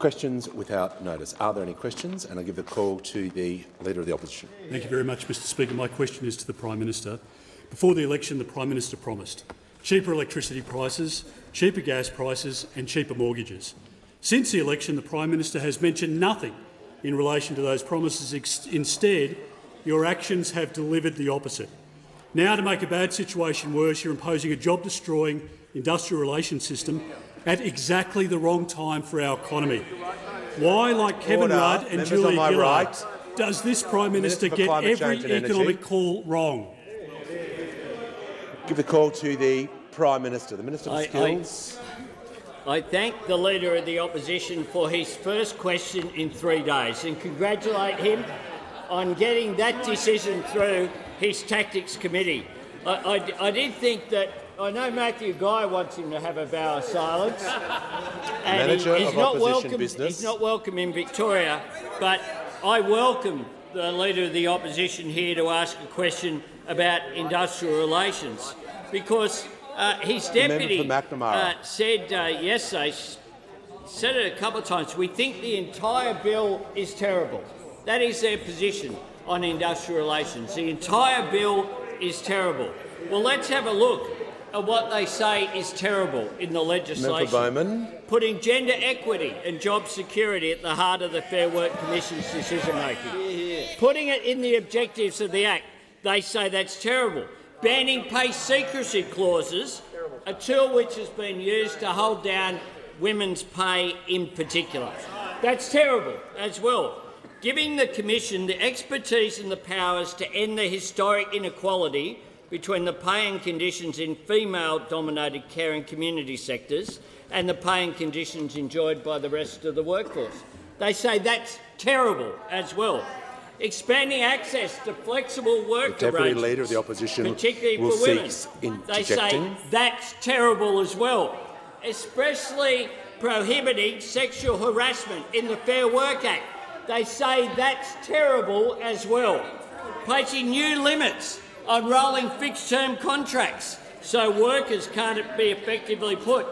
Questions without notice. Are there any questions? And I give the call to the Leader of the Opposition. Thank you very much, Mr Speaker. My question is to the Prime Minister. Before the election, the Prime Minister promised cheaper electricity prices, cheaper gas prices and cheaper mortgages. Since the election, the Prime Minister has mentioned nothing in relation to those promises. Instead, your actions have delivered the opposite. Now, to make a bad situation worse, you're imposing a job-destroying industrial relations system at exactly the wrong time for our economy. Why, like Kevin Rudd and Julia Gillard, does this Prime Minister get every economic call wrong? Give the call to the Prime Minister. The Minister for Skills. I thank the Leader of the Opposition for his first question in 3 days and congratulate him on getting that decision through his Tactics Committee. I did think that I know Matthew Guy wants him to have a vow of silence, and he's not welcome in Victoria, but I welcome the Leader of the Opposition here to ask a question about industrial relations, because his deputy said yesterday, said it a couple of times, we think the entire bill is terrible. That is their position on industrial relations. The entire bill is terrible. Well, let's have a look at what they say is terrible in the legislation. Putting gender equity and job security at the heart of the Fair Work Commission's decision-making. Putting it in the objectives of the Act, they say that's terrible. Banning pay secrecy clauses, a tool which has been used to hold down women's pay in particular. That's terrible as well. Giving the Commission the expertise and the powers to end the historic inequality between the pay and conditions in female-dominated care and community sectors and the pay and conditions enjoyed by the rest of the workforce. They say that's terrible as well. Expanding access to flexible work arrangements, Leader of the Opposition, particularly for women, they say that's terrible as well. Especially prohibiting sexual harassment in the Fair Work Act. They say that's terrible as well. Placing new limits on rolling fixed-term contracts so workers can't be effectively put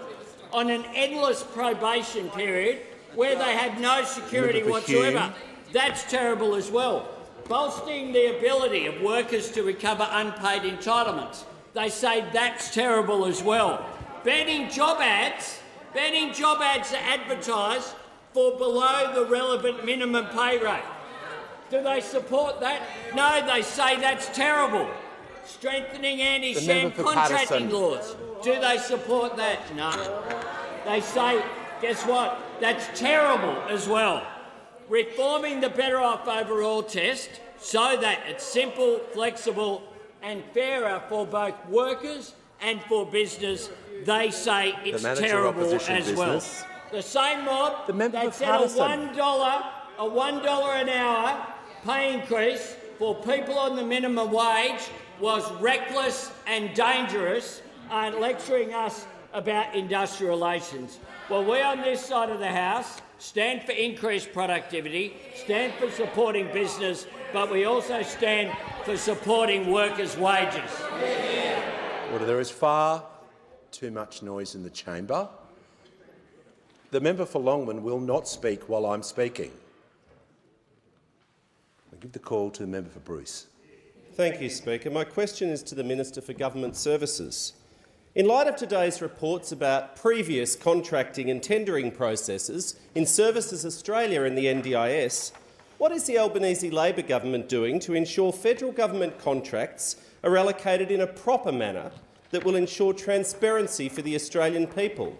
on an endless probation period where they have no security whatsoever. That's terrible as well. Bolstering the ability of workers to recover unpaid entitlements. They say that's terrible as well. Banning job ads that advertise for below the relevant minimum pay rate. Do they support that? No, they say that's terrible. Strengthening anti-sham contracting laws. Do they support that? No. They say, guess what? That's terrible as well. Reforming the Better Off Overall test so that it's simple, flexible and fairer for both workers and for business. They say it's terrible as well. The same mob that said a $1 an hour pay increase for people on the minimum wage was reckless and dangerous, and lecturing us about industrial relations. Well, we on this side of the House stand for increased productivity, stand for supporting business, but we also stand for supporting workers' wages. Order. There is far too much noise in the chamber. The member for Longman will not speak while I'm speaking. I give the call to the member for Bruce. Thank you, Speaker. My question is to the Minister for Government Services. In light of today's reports about previous contracting and tendering processes in Services Australia and the NDIS, what is the Albanese Labor government doing to ensure federal government contracts are allocated in a proper manner that will ensure transparency for the Australian people?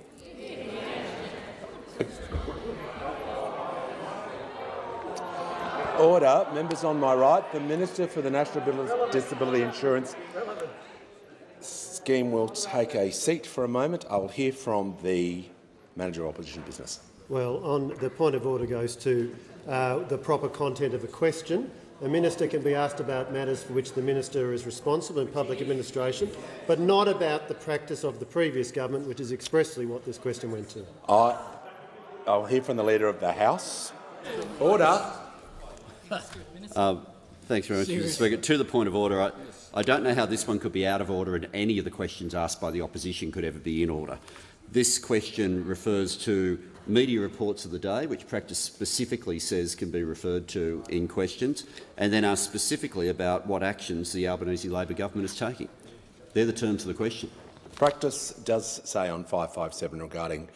Order. Members on my right. The Minister for the National Disability Insurance Scheme will take a seat for a moment. I will hear from the Manager of Opposition Business. Well, on the point of order goes to the proper content of a question. A minister can be asked about matters for which the minister is responsible in public administration, but not about the practice of the previous government, which is expressly what this question went to. I'll hear from the Leader of the House. Order. Thanks very much, Mr Speaker. To the point of order, I don't know how this one could be out of order and any of the questions asked by the opposition could ever be in order. This question refers to media reports of the day, which practice specifically says can be referred to in questions, and then asks specifically about what actions the Albanese Labor government is taking. They're the terms of the question. Practice does say on 557 regarding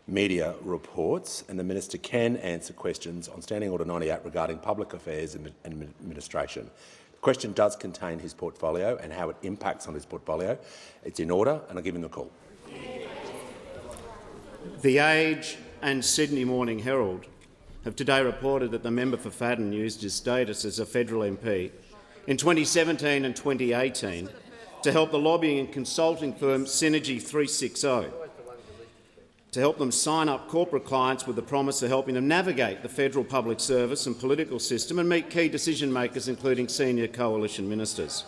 media reports, and the minister can answer questions on Standing Order 98 regarding public affairs and administration. The question does contain his portfolio and how it impacts on his portfolio. It's in order, and I'll give him the call. The Age and Sydney Morning Herald have today reported that the member for Fadden used his status as a federal MP in 2017 and 2018 to help the lobbying and consulting firm Synergy 360 to help them sign up corporate clients with the promise of helping them navigate the federal public service and political system and meet key decision-makers, including senior coalition ministers.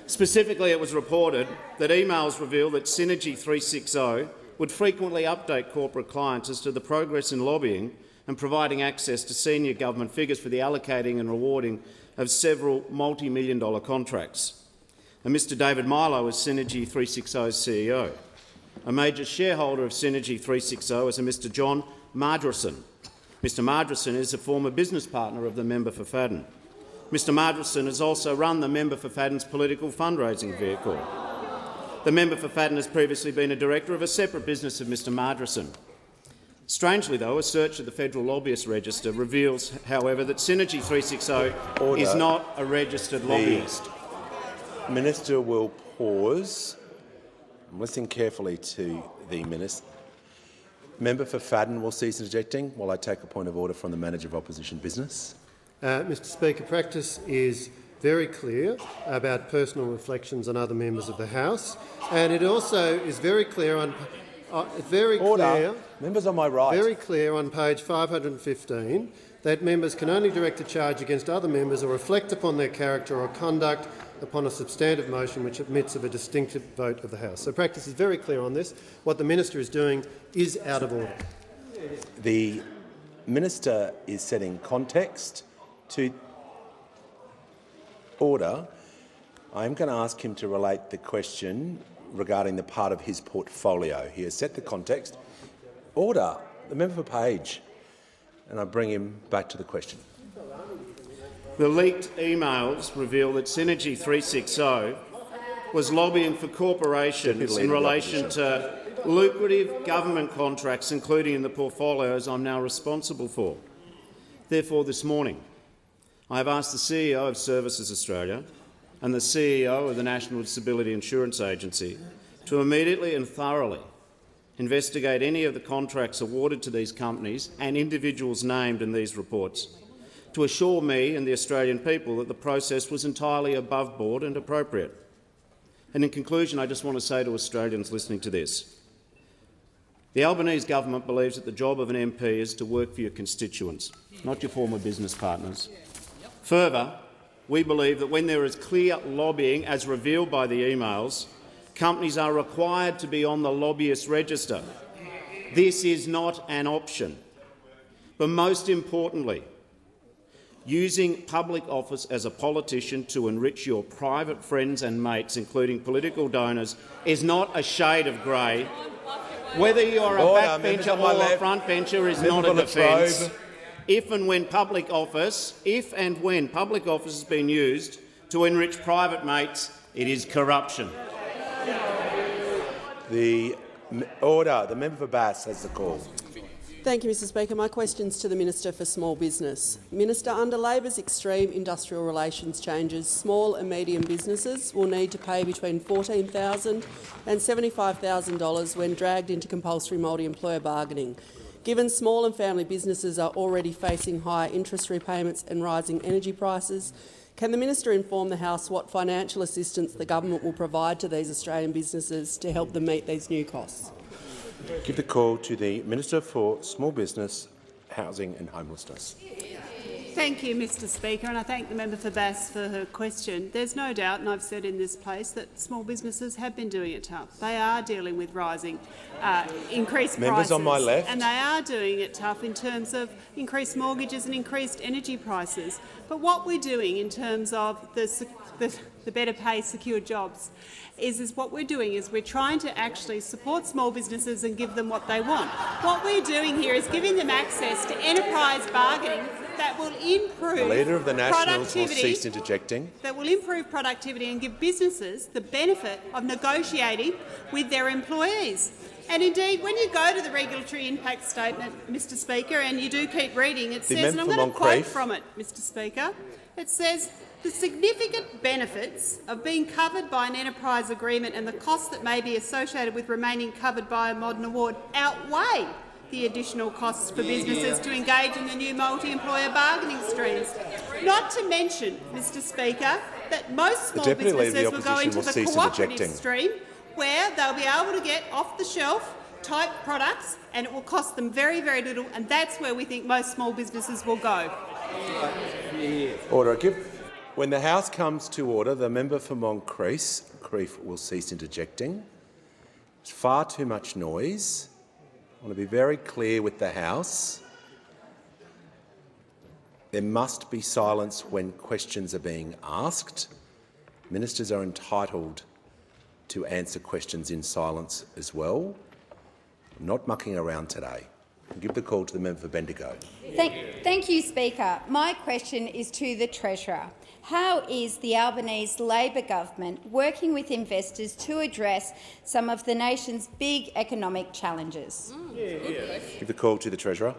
Specifically, it was reported that emails reveal that Synergy 360 would frequently update corporate clients as to the progress in lobbying and providing access to senior government figures for the allocating and rewarding of several multi-million-dollar contracts. And Mr David Milo is Synergy 360's CEO. A major shareholder of Synergy 360 is a Mr John Mardrason. Mr Mardrason is a former business partner of the member for Fadden. Mr Mardrason has also run the member for Fadden's political fundraising vehicle. The member for Fadden has previously been a director of a separate business of Mr Mardrason. Strangely, though, a search of the Federal Lobbyist Register reveals, however, that Synergy 360 is not a registered lobbyist. The minister will pause. I'm listening carefully to the minister. Member for Fadden will cease interjecting while I take a point of order from the Manager of Opposition Business. Mr Speaker, practice is very clear about personal reflections on other members of the House, and it also is very clear on members on my right. Very clear on page 515 that members can only direct a charge against other members or reflect upon their character or conduct upon a substantive motion which admits of a distinctive vote of the House. So practice is very clear on this. What the minister is doing is out of order. The minister is setting context to order. I am going to ask him to relate the question regarding the part of his portfolio. He has set the context. Order. The member for Page. And I bring him back to the question. The leaked emails reveal that Synergy 360 was lobbying for corporations in relation to lucrative government contracts, including in the portfolios I'm now responsible for. Therefore, this morning, I have asked the CEO of Services Australia and the CEO of the National Disability Insurance Agency to immediately and thoroughly investigate any of the contracts awarded to these companies and individuals named in these reports, to assure me and the Australian people that the process was entirely above board and appropriate. And in conclusion, I just want to say to Australians listening to this, the Albanese government believes that the job of an MP is to work for your constituents, not your former business partners. Further, we believe that when there is clear lobbying, as revealed by the emails, companies are required to be on the lobbyist register. This is not an option. But most importantly, using public office as a politician to enrich your private friends and mates, including political donors, is not a shade of grey. Whether you're a backbencher or a frontbencher is not a defence. If and when public office has been used to enrich private mates, it is corruption. The order. The member for Bass has the call. Thank you, Mr Speaker. My question is to the Minister for Small Business. Minister, under Labor's extreme industrial relations changes, small and medium businesses will need to pay between $14,000 and $75,000 when dragged into compulsory multi-employer bargaining. Given small and family businesses are already facing higher interest repayments and rising energy prices, can the minister inform the House what financial assistance the government will provide to these Australian businesses to help them meet these new costs? Give the call to the Minister for Small Business, Housing and Homelessness. Thank you, Mr Speaker, and I thank the member for Bass for her question. There's no doubt, and I've said in this place, that small businesses have been doing it tough. They are dealing with rising, increased Members prices. on my left. And they are doing it tough in terms of increased mortgages and increased energy prices. But what we're doing in terms of the better pay secure jobs is what we're doing is we're trying to actually support small businesses and give them what they want. What we're doing here is giving them access to enterprise bargaining that will improve The Leader of the Nationals will productivity, cease interjecting. that will improve productivity and give businesses the benefit of negotiating with their employees. And indeed, when you go to the regulatory impact statement, Mr Speaker, and you do keep reading, it says, and I'm going to quote from it, Mr Speaker, it says, "The significant benefits of being covered by an enterprise agreement and the costs that may be associated with remaining covered by a modern award outweigh the additional costs for businesses to engage in the new multi-employer bargaining streams." Not to mention, Mr Speaker, that most small businesses will go into the cooperative stream where they'll be able to get off-the-shelf type products and it will cost them very, very little, and that's where we think most small businesses will go. Order. When the House comes to order, the member for Moncrieff will cease interjecting. There's far too much noise. I want to be very clear with the House. There must be silence when questions are being asked. Ministers are entitled to answer questions in silence as well. I'm not mucking around today. I'll give the call to the member for Bendigo. Thank you, Speaker. My question is to the Treasurer. How is the Albanese Labor government working with investors to address some of the nation's big economic challenges? Give the call to the Treasurer.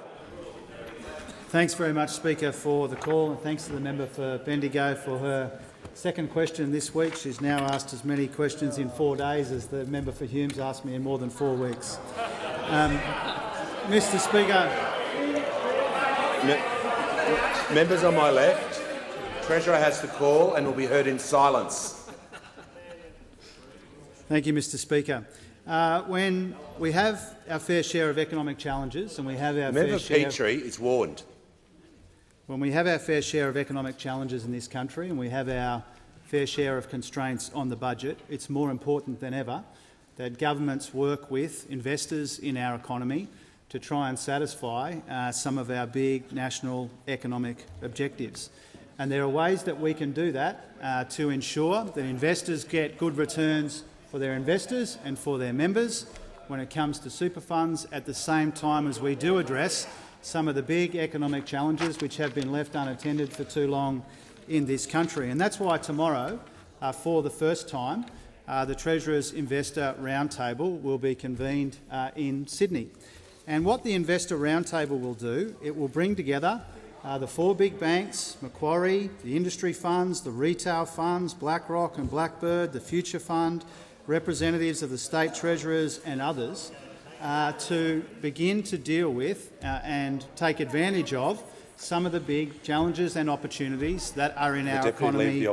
Thanks very much, Speaker, for the call, and thanks to the member for Bendigo for her second question this week. She's now asked as many questions in 4 days as the member for Humes asked me in more than 4 weeks. Mr Speaker. Members on my left. Treasurer has the call and will be heard in silence. Thank you, Mr Speaker. When we have our fair share of economic challenges and we have our Member Petrie is warned. When we have our fair share of economic challenges in this country and we have our fair share of constraints on the budget, it's more important than ever that governments work with investors in our economy to try and satisfy some of our big national economic objectives. And there are ways that we can do that to ensure that investors get good returns for their investors and for their members when it comes to super funds, at the same time as we do address some of the big economic challenges which have been left unattended for too long in this country. And that's why tomorrow, for the first time, the Treasurer's Investor Roundtable will be convened in Sydney. And what the Investor Roundtable will do, it will bring together the 4 big banks, Macquarie, the industry funds, the retail funds, BlackRock and Blackbird, the Future Fund, representatives of the state treasurers and others, to begin to deal with and take advantage of some of the big challenges and opportunities that are in our economy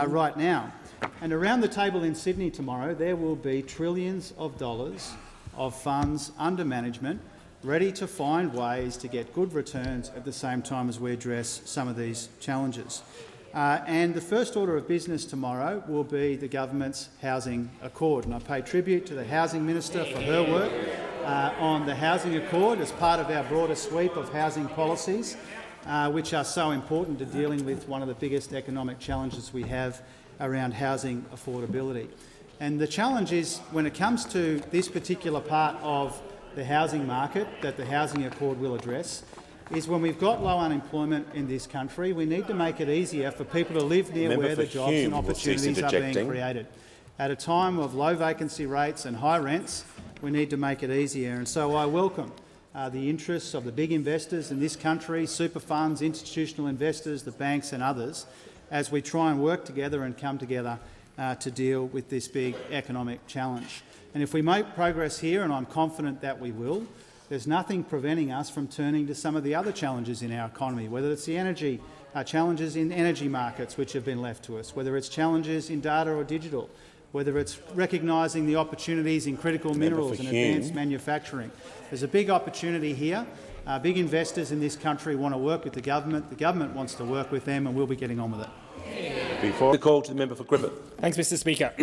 right now. And around the table in Sydney tomorrow, there will be trillions of dollars of funds under management ready to find ways to get good returns at the same time as we address some of these challenges. And the first order of business tomorrow will be the government's housing accord. And I pay tribute to the Housing Minister for her work on the housing accord as part of our broader sweep of housing policies, which are so important to dealing with one of the biggest economic challenges we have around housing affordability. And the challenge is, when it comes to this particular part of the housing market that the housing accord will address, is when we've got low unemployment in this country, we need to make it easier for people to live near where the jobs and opportunities are being created. At a time of low vacancy rates and high rents, we need to make it easier. And so I welcome the interests of the big investors in this country, super funds, institutional investors, the banks and others, as we try and work together and come together to deal with this big economic challenge. And if we make progress here, and I'm confident that we will, there's nothing preventing us from turning to some of the other challenges in our economy, whether it's the energy challenges in energy markets which have been left to us, whether it's challenges in data or digital, whether it's recognising the opportunities in critical minerals and advanced manufacturing. There's a big opportunity here Big investors in this country want to work with the government wants to work with them, and we'll be getting on with it. Before the call to the member for Griffith. Thanks, Mr Speaker.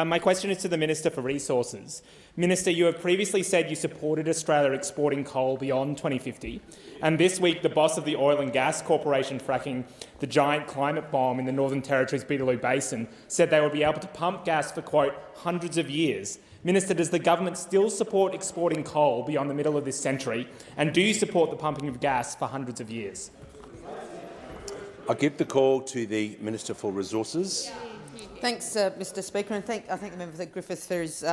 My question is to the Minister for Resources. Minister, you have previously said you supported Australia exporting coal beyond 2050, and this week the boss of the Oil and Gas Corporation fracking the giant climate bomb in the Northern Territory's Beetaloo Basin said they would be able to pump gas for, quote, hundreds of years. Minister, does the government still support exporting coal beyond the middle of this century, and do you support the pumping of gas for hundreds of years? I give the call to the Minister for Resources. Thanks, Mr Speaker, and I thank the member for Griffith for his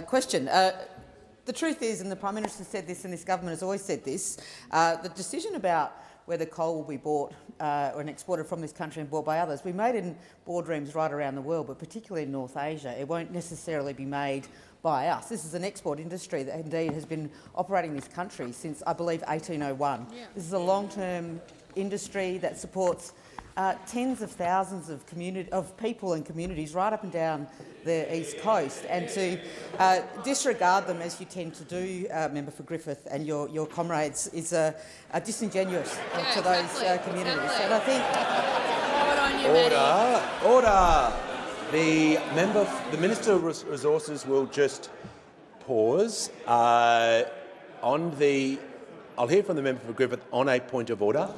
question. The truth is, and the Prime Minister said this and this government has always said this, the decision about whether coal will be bought or exported from this country and bought by others, we made in boardrooms right around the world, but particularly in North Asia. It won't necessarily be made by us. This is an export industry that indeed has been operating in this country since, I believe, 1801. Yeah. This is a long-term industry that supports tens of thousands of people and communities right up and down the East Coast, and to disregard them, as you tend to do, Member for Griffith and your comrades, is disingenuous to those communities. And I think order. The Minister of Resources will just pause on the. I'll hear from the member for Griffith on a point of order.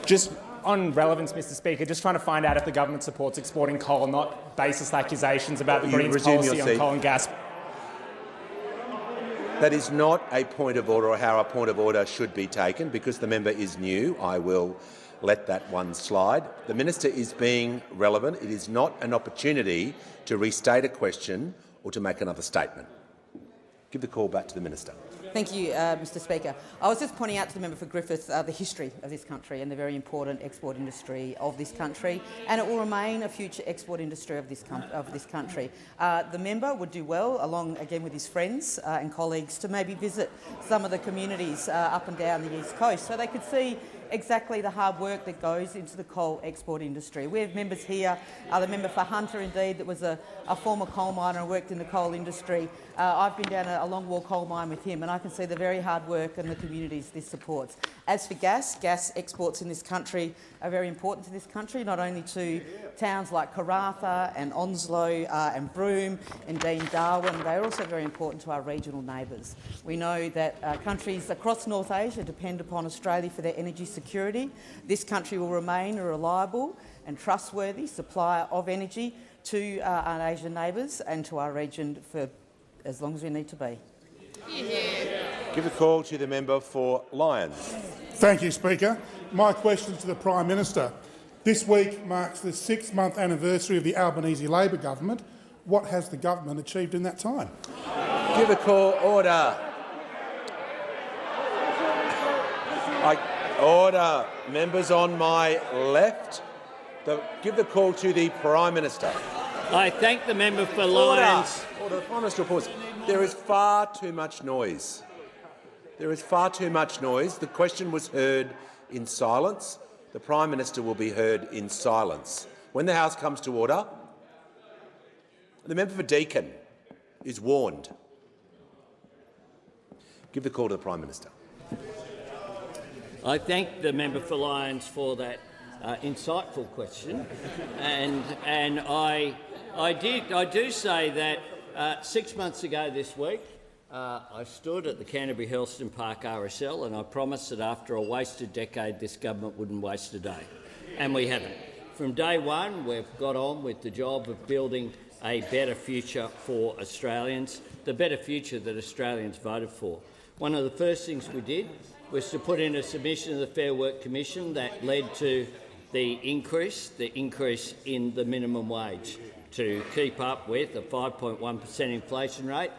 Just on relevance, Mr Speaker, just trying to find out if the government supports exporting coal, not baseless accusations about the Greens' policy on coal and gas. That is not a point of order or how a point of order should be taken. Because the member is new, I will let that one slide. The minister is being relevant. It is not an opportunity to restate a question or to make another statement. Give the call back to the minister. Thank you, Mr Speaker. I was just pointing out to the member for Griffith the history of this country and the very important export industry of this country, and it will remain a future export industry of this country. The member would do well, along again with his friends and colleagues, to maybe visit some of the communities up and down the East Coast so they could see exactly the hard work that goes into the coal export industry. We have members here, the member for Hunter, indeed, that was a former coal miner and worked in the coal industry. I've been down a Longwall coal mine with him, and I can see the very hard work and the communities this supports. As for gas exports in this country are very important to this country, not only to towns like Karratha and Onslow and Broome, indeed Darwin. They're also very important to our regional neighbours. We know that countries across North Asia depend upon Australia for their energy security. This country will remain a reliable and trustworthy supplier of energy to our Asian neighbours and to our region for as long as we need to be. Give a call to the member for Lyons. Thank you, Speaker. My question to the Prime Minister. This week marks the 6-month anniversary of the Albanese Labor government. What has the government achieved in that time? Give a call. Order. Order. Members on my left. Give the call to the Prime Minister. I thank the member for Lyons. Order. The Prime Minister reports. There is far too much noise. There is far too much noise. The question was heard in silence. The Prime Minister will be heard in silence. When the House comes to order, the member for Deakin is warned. Give the call to the Prime Minister. I thank the member for Lyons for that insightful question, and I do say that 6 months ago this week I stood at the Canterbury Helston Park RSL and I promised that after a wasted decade this government wouldn't waste a day, and we haven't. From day one we've got on with the job of building a better future for Australians, the better future that Australians voted for. One of the first things we did was to put in a submission to the Fair Work Commission that led to the increase in the minimum wage to keep up with a 5.1% inflation rate.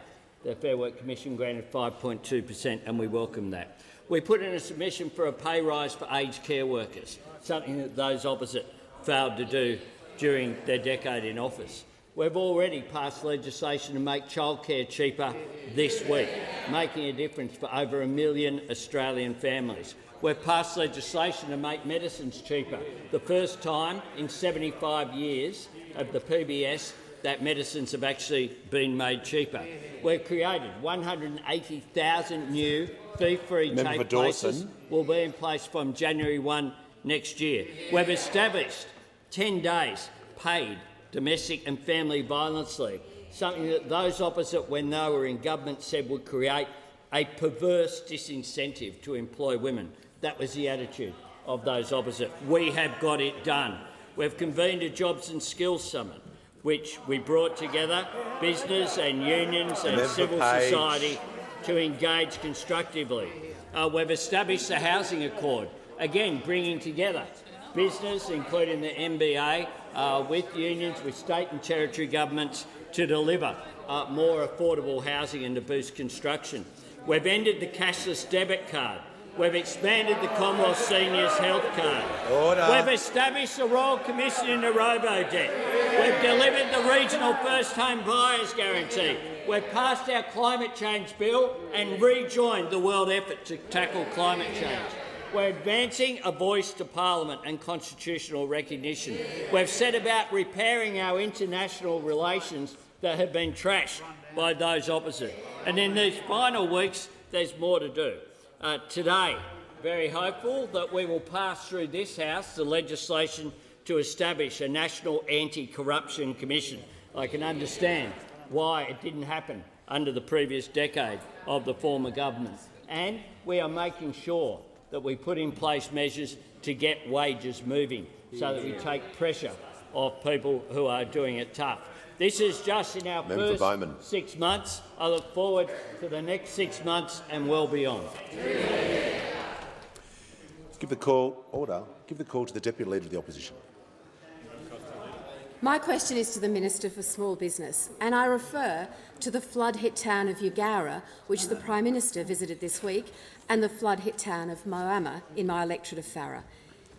The Fair Work Commission granted 5.2%, and we welcome that. We put in a submission for a pay rise for aged care workers, something that those opposite failed to do during their decade in office. We've already passed legislation to make childcare cheaper this week, making a difference for over 1 million Australian families. We've passed legislation to make medicines cheaper, the first time in 75 years of the PBS that medicines have actually been made cheaper. We've created 180,000 new fee-free TAFE places will be in place from January 1 next year. We've established 10 days paid domestic and family violence leave, something that those opposite, when they were in government, said would create a perverse disincentive to employ women. That was the attitude of those opposite. We have got it done. We've convened a Jobs and Skills Summit, which we brought together business and unions and civil society to engage constructively. We've established the Housing Accord, again bringing together business, including the MBA, with unions, with state and territory governments to deliver more affordable housing and to boost construction. We've ended the cashless debit card. We've expanded the Commonwealth Seniors Health Card. Order. We've established the Royal Commission into robo-debt. We've delivered the Regional First Home Buyers Guarantee. We've passed our climate change bill and rejoined the world effort to tackle climate change. We're advancing a voice to Parliament and constitutional recognition. We've set about repairing our international relations that have been trashed by those opposite. And in these final weeks, there's more to do. Today, very hopeful that we will pass through this House the legislation to establish a National Anti-Corruption Commission. I can understand why it didn't happen under the previous decade of the former government. And we are making sure that we put in place measures to get wages moving so that we take pressure off people who are doing it tough. This is just in our first 6 months. I look forward to the next 6 months and well beyond. Give the call to the Deputy Leader of the Opposition. My question is to the Minister for Small Business, and I refer to the flood-hit town of Eugowra, which the Prime Minister visited this week, and the flood-hit town of Moama in my electorate of Farrer.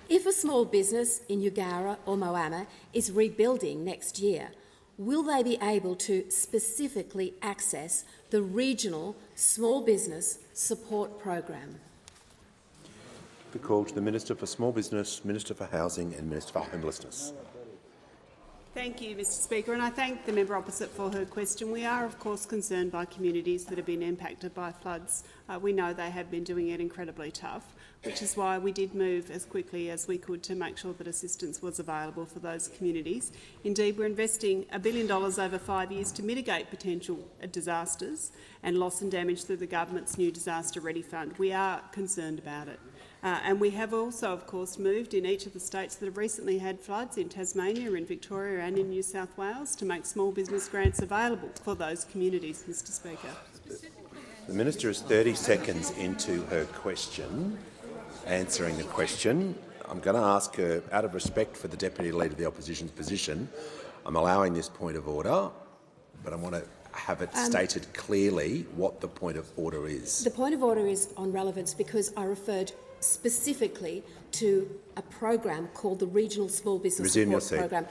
If a small business in Eugowra or Moama is rebuilding next year, will they be able to specifically access the regional small business support program? The call to the Minister for Small Business, Minister for Housing and Minister for Homelessness. Thank you, Mr Speaker, and I thank the member opposite for her question. We are, of course, concerned by communities that have been impacted by floods. We know they have been doing it incredibly tough, which is why we did move as quickly as we could to make sure that assistance was available for those communities. Indeed, we're investing $1 billion over 5 years to mitigate potential disasters and loss and damage through the government's new Disaster Ready Fund. We are concerned about it. And we have also, of course, moved in each of the states that have recently had floods, in Tasmania, in Victoria and in New South Wales, to make small business grants available for those communities, Mr Speaker. The Minister is 30 seconds into her question, answering the question. I'm going to ask her, out of respect for the Deputy Leader of the Opposition's position, I'm allowing this point of order, but I want to have it stated clearly what the point of order is. The point of order is on relevance because I referred specifically to a program called the Regional Small Business Support Program.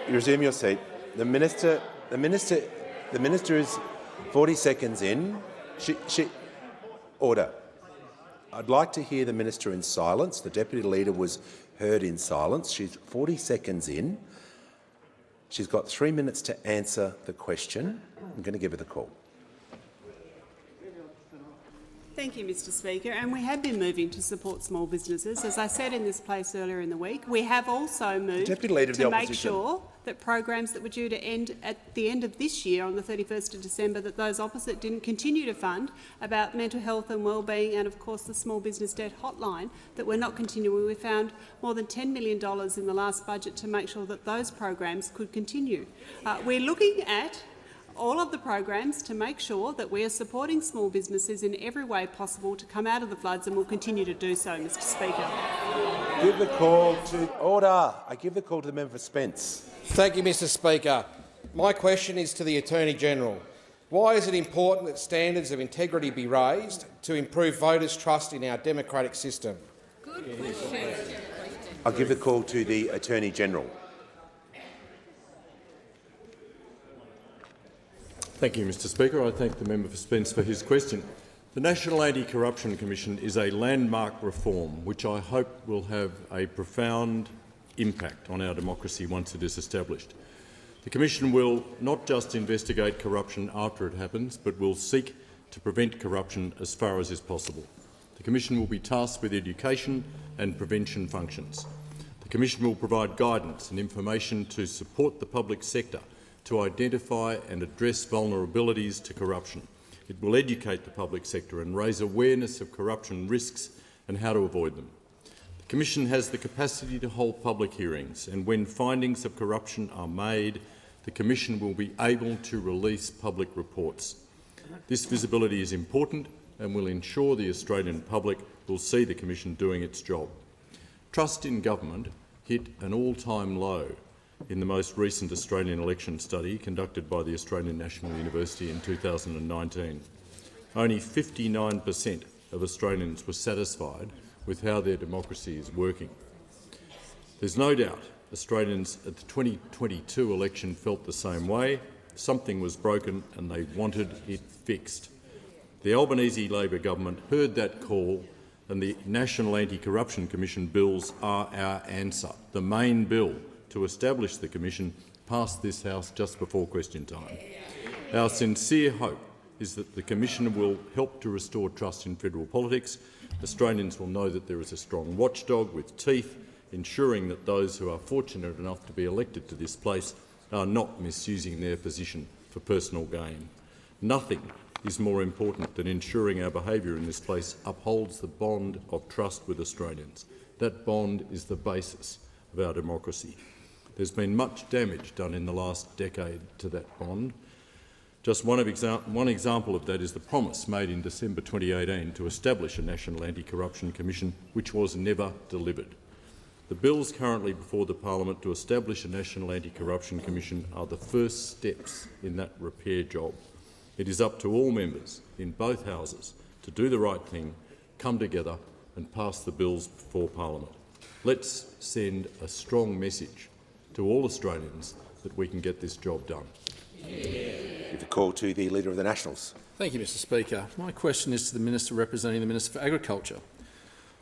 Resume your seat. The minister is 40 seconds in. Order. I'd like to hear the minister in silence. The Deputy Leader was heard in silence. She's 40 seconds in. She's got 3 minutes to answer the question. I'm going to give her the call. Thank you, Mr Speaker. And we have been moving to support small businesses. As I said in this place earlier in the week, we have also moved to make sure that programs that were due to end at the end of this year, on the 31st of December, that those opposite didn't continue to fund, about mental health and wellbeing and, of course, the small business debt hotline, that we're not continuing. We found more than $10 million in the last budget to make sure that those programs could continue. We're looking at all of the programs to make sure that we are supporting small businesses in every way possible to come out of the floods, and will continue to do so, Mr Speaker. Give the call to order. I give the call to the member for Spence. Thank you, Mr Speaker. My question is to the Attorney-General. Why is it important that standards of integrity be raised to improve voters' trust in our democratic system? Good question. I'll give the call to the Attorney-General. Thank you, Mr Speaker. I thank the member for Spence for his question. The National Anti-Corruption Commission is a landmark reform which I hope will have a profound impact on our democracy once it is established. The Commission will not just investigate corruption after it happens, but will seek to prevent corruption as far as is possible. The Commission will be tasked with education and prevention functions. The Commission will provide guidance and information to support the public sector to identify and address vulnerabilities to corruption. It will educate the public sector and raise awareness of corruption risks and how to avoid them. The Commission has the capacity to hold public hearings, and when findings of corruption are made, the Commission will be able to release public reports. This visibility is important and will ensure the Australian public will see the Commission doing its job. Trust in government hit an all-time low in the most recent Australian election study conducted by the Australian National University in 2019. Only 59% of Australians were satisfied with how their democracy is working. There's no doubt Australians at the 2022 election felt the same way. Something was broken and they wanted it fixed. The Albanese Labor government heard that call, and the National Anti-Corruption Commission bills are our answer. The main bill to establish the Commission passed this House just before question time. Our sincere hope is that the Commission will help to restore trust in federal politics. Australians will know that there is a strong watchdog with teeth, ensuring that those who are fortunate enough to be elected to this place are not misusing their position for personal gain. Nothing is more important than ensuring our behaviour in this place upholds the bond of trust with Australians. That bond is the basis of our democracy. There's been much damage done in the last decade to that bond. Just one example of that is the promise made in December 2018 to establish a National Anti-Corruption Commission, which was never delivered. The bills currently before the Parliament to establish a National Anti-Corruption Commission are the first steps in that repair job. It is up to all members in both houses to do the right thing, come together and pass the bills before Parliament. Let's send a strong message to all Australians that we can get this job done. Give the call to the Leader of the Nationals. Thank you, Mr Speaker. My question is to the Minister representing the Minister for Agriculture.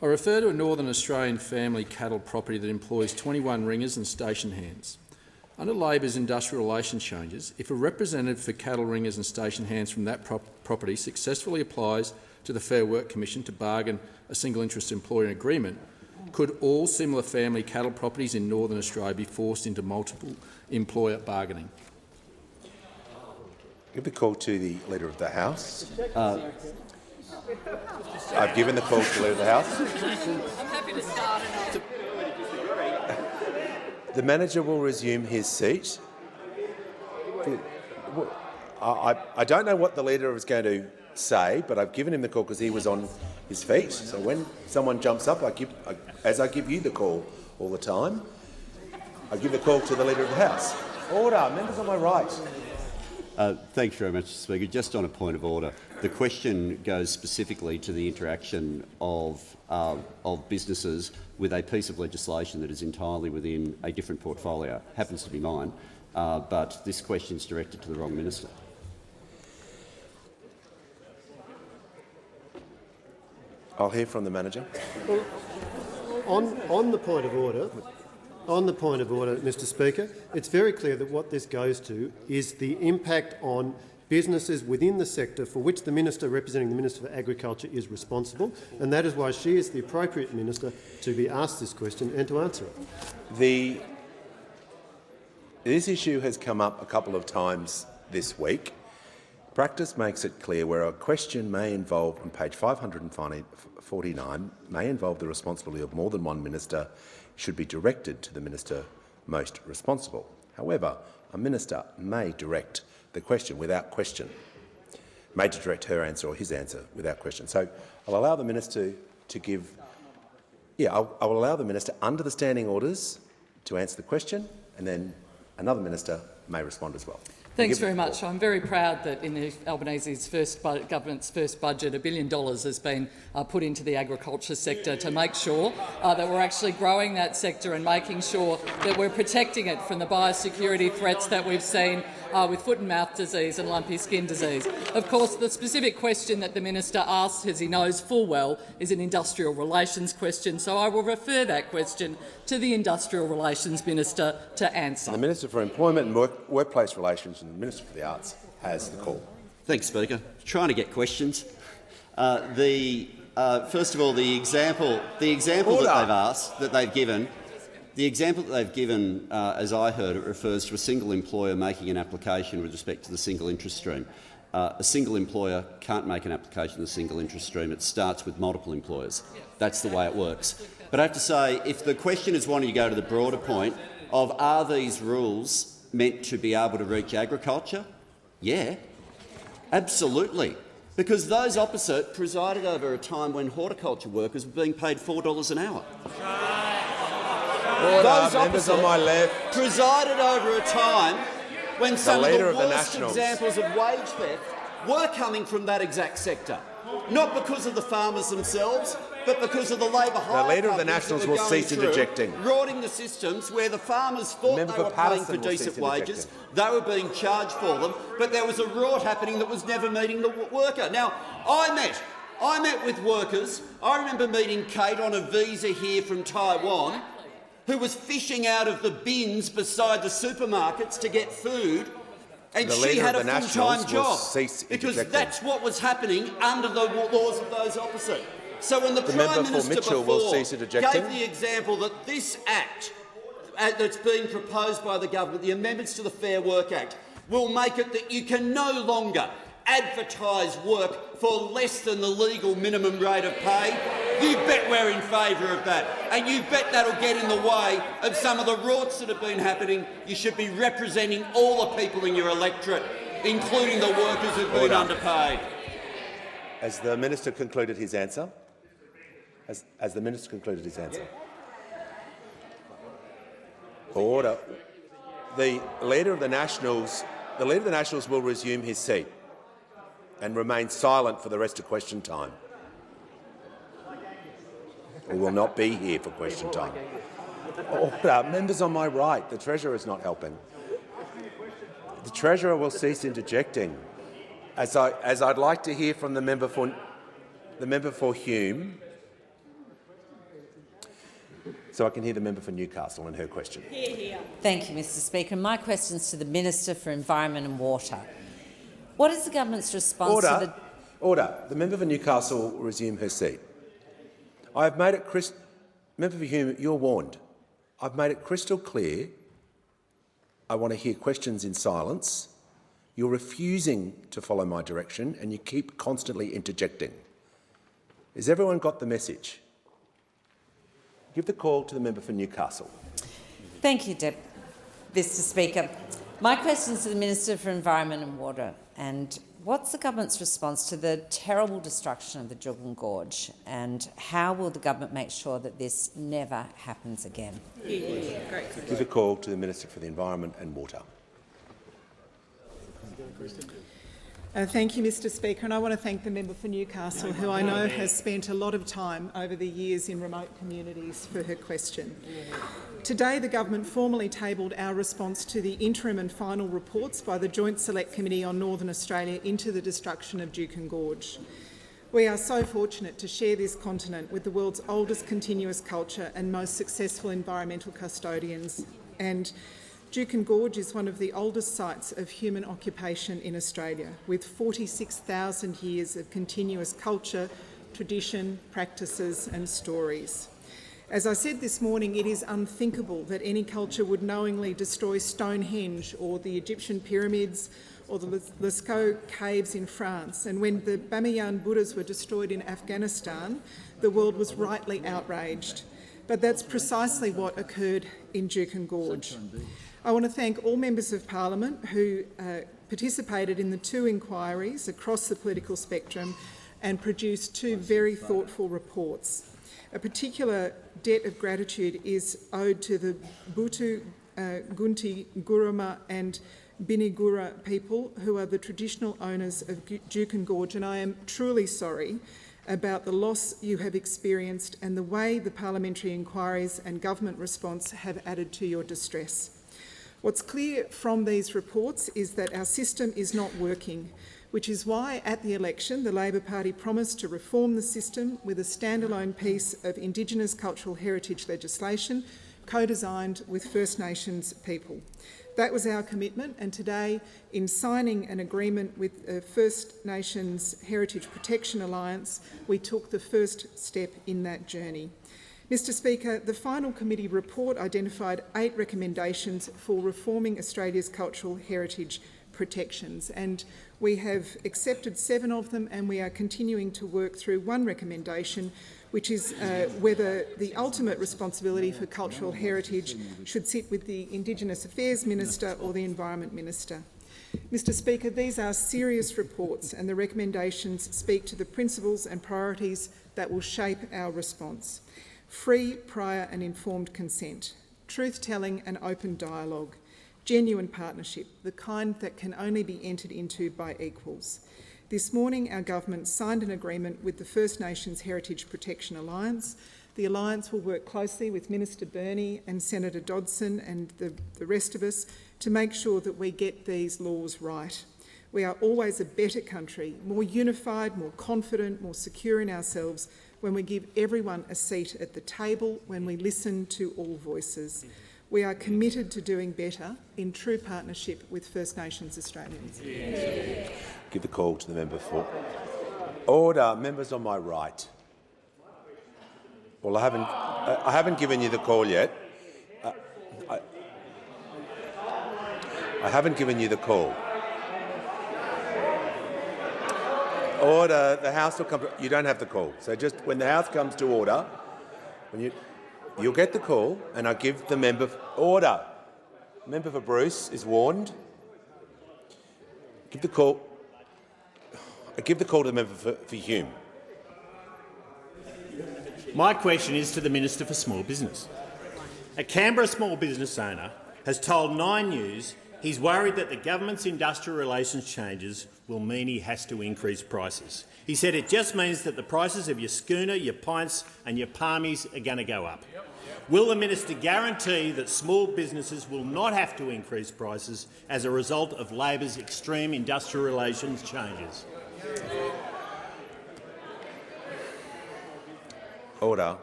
I refer to a Northern Australian family cattle property that employs 21 ringers and station hands. Under Labor's industrial relations changes, if a representative for cattle ringers and station hands from that property successfully applies to the Fair Work Commission to bargain a single interest employer agreement, could all similar family cattle properties in Northern Australia be forced into multiple employer bargaining? Give the call to the Leader of the House. I've given the call to the Leader of the House. I'm happy to start. The manager will resume his seat. I don't know what the Leader is going to say, but I've given him the call because he was on his feet. So when someone jumps up, as I give you the call all the time, I give the call to the Leader of the House. Order. Members on my right. Thanks very much, Mr Speaker. Just on a point of order, the question goes specifically to the interaction of businesses with a piece of legislation that is entirely within a different portfolio. Happens to be mine, but this question is directed to the wrong minister. I'll hear from the manager. On the point of order, Mr Speaker, it's very clear that what this goes to is the impact on businesses within the sector for which the minister representing the Minister for Agriculture is responsible, and that is why she is the appropriate minister to be asked this question and to answer it. This issue has come up a couple of times this week. Practice makes it clear where a question may involve, on page 549, may involve the responsibility of more than one minister, should be directed to the minister most responsible. However, a minister may direct the question without question, may direct her answer or his answer without question. So I'll allow the minister to give. I'll allow the minister under the standing orders to answer the question, and then another minister may respond as well. Thanks very much. I'm very proud that in the Albanese's government's first budget, $1 billion has been put into the agriculture sector to make sure that we're actually growing that sector and making sure that we're protecting it from the biosecurity threats that we've seen with foot and mouth disease and lumpy skin disease. Of course, the specific question that the minister asked, as he knows full well, is an industrial relations question, so I will refer that question to the Industrial Relations Minister to answer. The Minister for Employment and Workplace Relations and the Minister for the Arts has the call. Thanks, Speaker. Trying to get questions. First of all, the example that they've given, as I heard it, refers to a single employer making an application with respect to the single interest stream. A single employer can't make an application to the single interest stream. It starts with multiple employers. That's the way it works. But I have to say, if the question is wanting to go to the broader point of are these rules meant to be able to reach agriculture, yeah, absolutely. Because those opposite presided over a time when horticulture workers were being paid $4 an hour. Those members on my left presided over a time when some of the worst examples of wage theft were coming from that exact sector, not because of the farmers themselves, but because of the labour hire. The Leader of the Nationals will cease interjecting. Rorting the systems where the farmers thought they were paying for decent wages, they were being charged for them, but there was a rort happening that was never meeting the worker. Now, I met with workers. I remember meeting Kate on a visa here from Taiwan, who was fishing out of the bins beside the supermarkets to get food, and she had a full-time job because that's what was happening under the laws of those opposite. So when the Prime Minister before gave the example that this Act that's being proposed by the government, the amendments to the Fair Work Act, will make it that you can no longer advertise work for less than the legal minimum rate of pay, you bet we're in favour of that. And you bet that'll get in the way of some of the rorts that have been happening. You should be representing all the people in your electorate, including the workers who've been underpaid. Has the Minister concluded his answer? Has the Minister concluded his answer? Order. The Leader of the Nationals will resume his seat and remain silent for the rest of question time. We will not be here for question time. Order. Members on my right, the Treasurer is not helping. The Treasurer will cease interjecting. As I'd like to hear from the member for Hume, so I can hear the member for Newcastle and her question. Thank you, Mr Speaker. My question is to the Minister for Environment and Water. What is the government's response to the— Order. The member for Newcastle will resume her seat. I have made it Member for Hume, you're warned. I've made it crystal clear I want to hear questions in silence. You're refusing to follow my direction and you keep constantly interjecting. Has everyone got the message? Give the call to the member for Newcastle. Thank you, Mr Speaker. My question is to the Minister for Environment and Water. And what's the government's response to the terrible destruction of the Juukan Gorge, and how will the government make sure that this never happens again? Give a call to the Minister for the Environment and Water. Thank you, Mr Speaker, and I want to thank the member for Newcastle, who I know has spent a lot of time over the years in remote communities, for her question. Today, the government formally tabled our response to the interim and final reports by the Joint Select Committee on Northern Australia into the destruction of Juukan Gorge. We are so fortunate to share this continent with the world's oldest continuous culture and most successful environmental custodians, and Juukan Gorge is one of the oldest sites of human occupation in Australia, with 46,000 years of continuous culture, tradition, practices and stories. As I said this morning, it is unthinkable that any culture would knowingly destroy Stonehenge or the Egyptian pyramids or the Lascaux caves in France. And when the Bamiyan Buddhas were destroyed in Afghanistan, the world was rightly outraged. But that's precisely what occurred in Juukan Gorge. I want to thank all members of parliament who participated in the 2 inquiries across the political spectrum and produced 2 very thoughtful reports. A particular debt of gratitude is owed to the Butu, Gunti, Guruma and Binigura people, who are the traditional owners of Juukan Gorge, and I am truly sorry about the loss you have experienced and the way the parliamentary inquiries and government response have added to your distress. What's clear from these reports is that our system is not working, which is why at the election the Labor Party promised to reform the system with a standalone piece of Indigenous cultural heritage legislation co-designed with First Nations people. That was our commitment, and today, in signing an agreement with the First Nations Heritage Protection Alliance, we took the first step in that journey. Mr Speaker, the final committee report identified 8 recommendations for reforming Australia's cultural heritage protections, and we have accepted 7 of them, and we are continuing to work through one recommendation, which is whether the ultimate responsibility for cultural heritage should sit with the Indigenous Affairs Minister or the Environment Minister. Mr Speaker, these are serious reports, and the recommendations speak to the principles and priorities that will shape our response. Free, prior and informed consent, truth-telling and open dialogue, genuine partnership, the kind that can only be entered into by equals. This morning, our government signed an agreement with the First Nations Heritage Protection Alliance. The alliance will work closely with Minister Burney and Senator Dodson and the rest of us to make sure that we get these laws right. We are always a better country, more unified, more confident, more secure in ourselves when we give everyone a seat at the table, when we listen to all voices. We are committed to doing better in true partnership with First Nations Australians. Give the call to the member for order. Members on my right. Well, I haven't given you the call yet. I haven't given you the call. Order. The House will come. You don't have the call. So just when the House comes to order, you'll get the call, and I give the member order. Member for Bruce is warned. Give the call. I give the call to the member for Hume. My question is to the Minister for Small Business. A Canberra small business owner has told 9 News he's worried that the government's industrial relations changes will mean he has to increase prices. He said it just means that the prices of your schooner, your pints and your palmies are going to go up. Will the minister guarantee that small businesses will not have to increase prices as a result of Labor's extreme industrial relations changes? Order.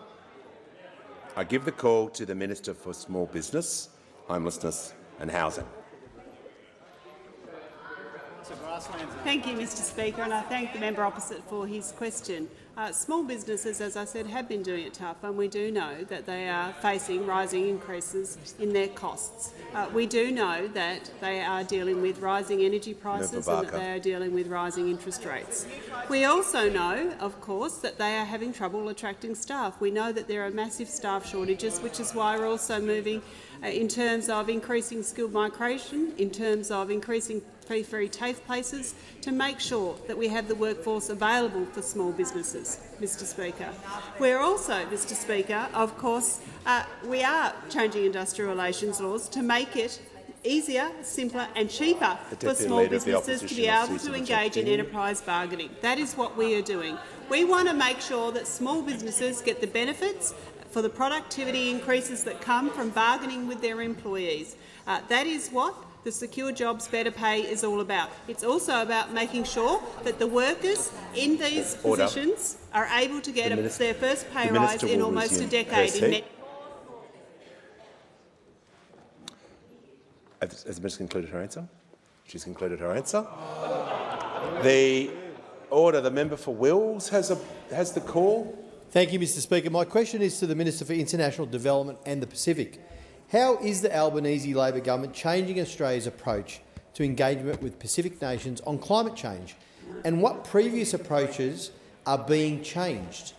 I give the call to the Minister for Small Business, Homelessness and Housing. Thank you, Mr Speaker, and I thank the member opposite for his question. Small businesses, as I said, have been doing it tough, and we do know that they are facing rising increases in their costs. We do know that they are dealing with rising energy prices and that they are dealing with rising interest rates. We also know, of course, that they are having trouble attracting staff. We know that there are massive staff shortages, which is why we're also moving in terms of increasing skilled migration, in terms of increasing free TAFE places, to make sure that we have the workforce available for small businesses, Mr Speaker. We're also, Mr Speaker, of course, we are changing industrial relations laws to make it easier, simpler and cheaper for small businesses to be able to engage in enterprise bargaining. That is what we are doing. We want to make sure that small businesses get the benefits for the productivity increases that come from bargaining with their employees. That is what the Secure Jobs Better Pay is all about. It's also about making sure that the workers in these positions are able to get their first pay rise in almost a decade. Has the Minister concluded her answer? She's concluded her answer. The order. The member for Wills has the call. Thank you, Mr Speaker. My question is to the Minister for International Development and the Pacific. How is the Albanese Labor government changing Australia's approach to engagement with Pacific nations on climate change, and what previous approaches are being changed?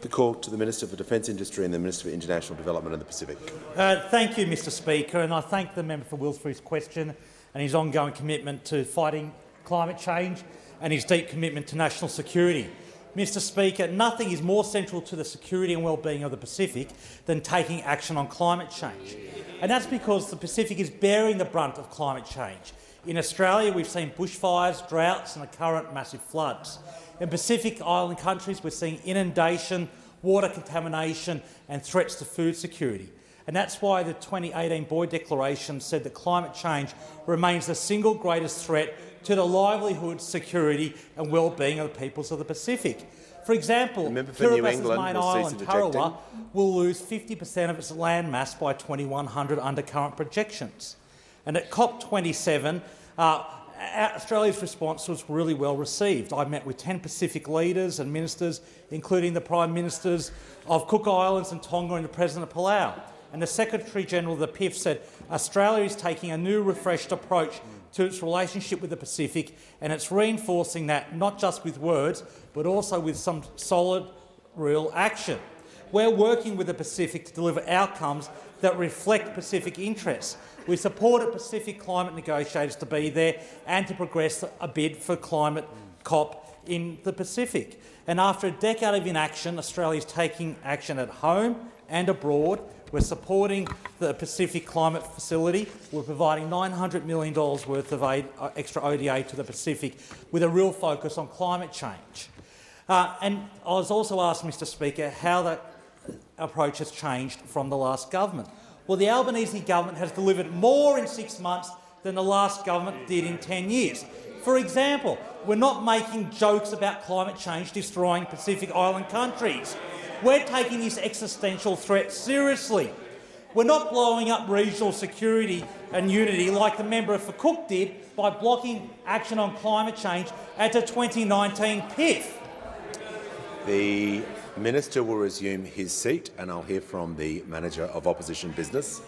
The call to the Minister for Defence Industry and the Minister for International Development and the Pacific. Thank you, Mr Speaker, and I thank the member for Wills for his question and his ongoing commitment to fighting climate change and his deep commitment to national security. Mr Speaker, nothing is more central to the security and well-being of the Pacific than taking action on climate change. And that's because the Pacific is bearing the brunt of climate change. In Australia, we've seen bushfires, droughts and the current massive floods. In Pacific Island countries, we're seeing inundation, water contamination and threats to food security. And that's why the 2018 Boyd Declaration said that climate change remains the single greatest threat to the livelihood, security and well-being of the peoples of the Pacific. For example, Kiribatis' main island, Tarawa, will lose 50% of its landmass by 2100 under current projections. And at COP27, Australia's response was really well received. I met with 10 Pacific leaders and ministers, including the Prime Ministers of Cook Islands and Tonga and the President of Palau. And the Secretary-General of the PIF said Australia is taking a new, refreshed approach to its relationship with the Pacific, and it's reinforcing that not just with words, but also with some solid, real action. We're working with the Pacific to deliver outcomes that reflect Pacific interests. We supported Pacific climate negotiators to be there and to progress a bid for climate COP in the Pacific. And after a decade of inaction, Australia is taking action at home and abroad. We're supporting the Pacific Climate Facility. We're providing $900 million worth of extra ODA to the Pacific with a real focus on climate change. And I was also asked, Mr Speaker, how that approach has changed from the last government. Well, the Albanese government has delivered more in 6 months than the last government did in 10 years. For example, we're not making jokes about climate change destroying Pacific Island countries. We're taking this existential threat seriously. We're not blowing up regional security and unity like the member for Cook did by blocking action on climate change at the 2019 PIF. The Minister will resume his seat, and I'll hear from the Manager of Opposition Business.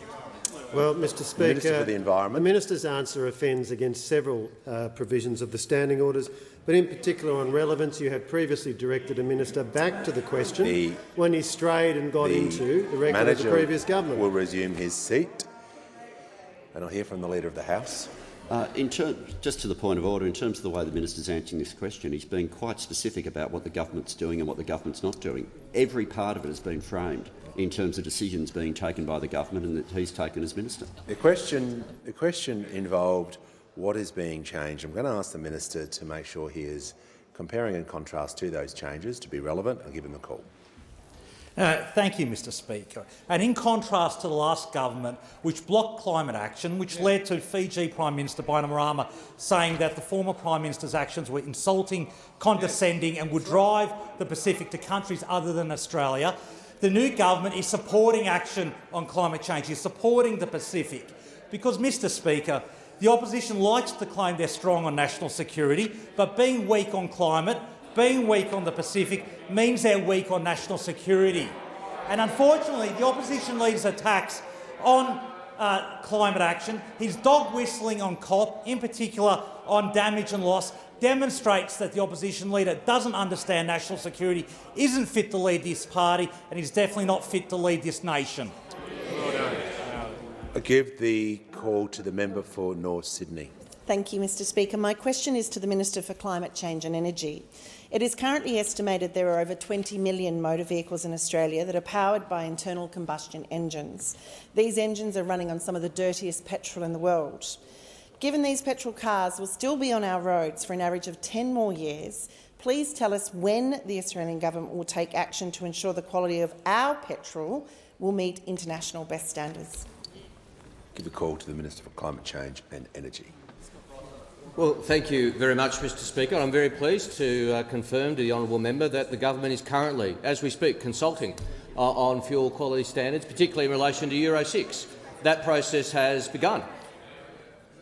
Well, Mr Speaker, Minister for the Environment. The minister's answer offends against several provisions of the standing orders, but in particular on relevance. You had previously directed a minister back to the question when he strayed and got into the record of the previous government. Will resume his seat, and I'll hear from the Leader of the House. Just to the point of order, in terms of the way the minister is answering this question, he's been quite specific about what the government's doing and what the government's not doing. Every part of it has been framed in terms of decisions being taken by the government and that he's taken as minister. The question involved what is being changed. I'm going to ask the minister to make sure he is comparing and contrast to those changes to be relevant. I'll give him the call. Thank you, Mr Speaker. And in contrast to the last government, which blocked climate action, which led to Fiji Prime Minister Bainimarama saying that the former Prime Minister's actions were insulting, condescending and would drive the Pacific to countries other than Australia, the new government is supporting action on climate change, is supporting the Pacific. Because, Mr Speaker, the opposition likes to claim they're strong on national security, but being weak on climate, being weak on the Pacific means they're weak on national security. And unfortunately, the opposition leader's attacks on climate action, his dog whistling on COP, in particular on damage and loss, demonstrates that the opposition leader doesn't understand national security, isn't fit to lead this party and is definitely not fit to lead this nation. I give the call to the member for North Sydney. Thank you, Mr Speaker. My question is to the Minister for Climate Change and Energy. It is currently estimated there are over 20 million motor vehicles in Australia that are powered by internal combustion engines. These engines are running on some of the dirtiest petrol in the world. Given these petrol cars will still be on our roads for an average of 10 more years, please tell us when the Australian government will take action to ensure the quality of our petrol will meet international best standards. Give the call to the Minister for Climate Change and Energy. Well, thank you very much, Mr Speaker. I'm very pleased to confirm to the honourable member that the government is currently, as we speak, consulting on fuel quality standards, particularly in relation to Euro 6. That process has begun.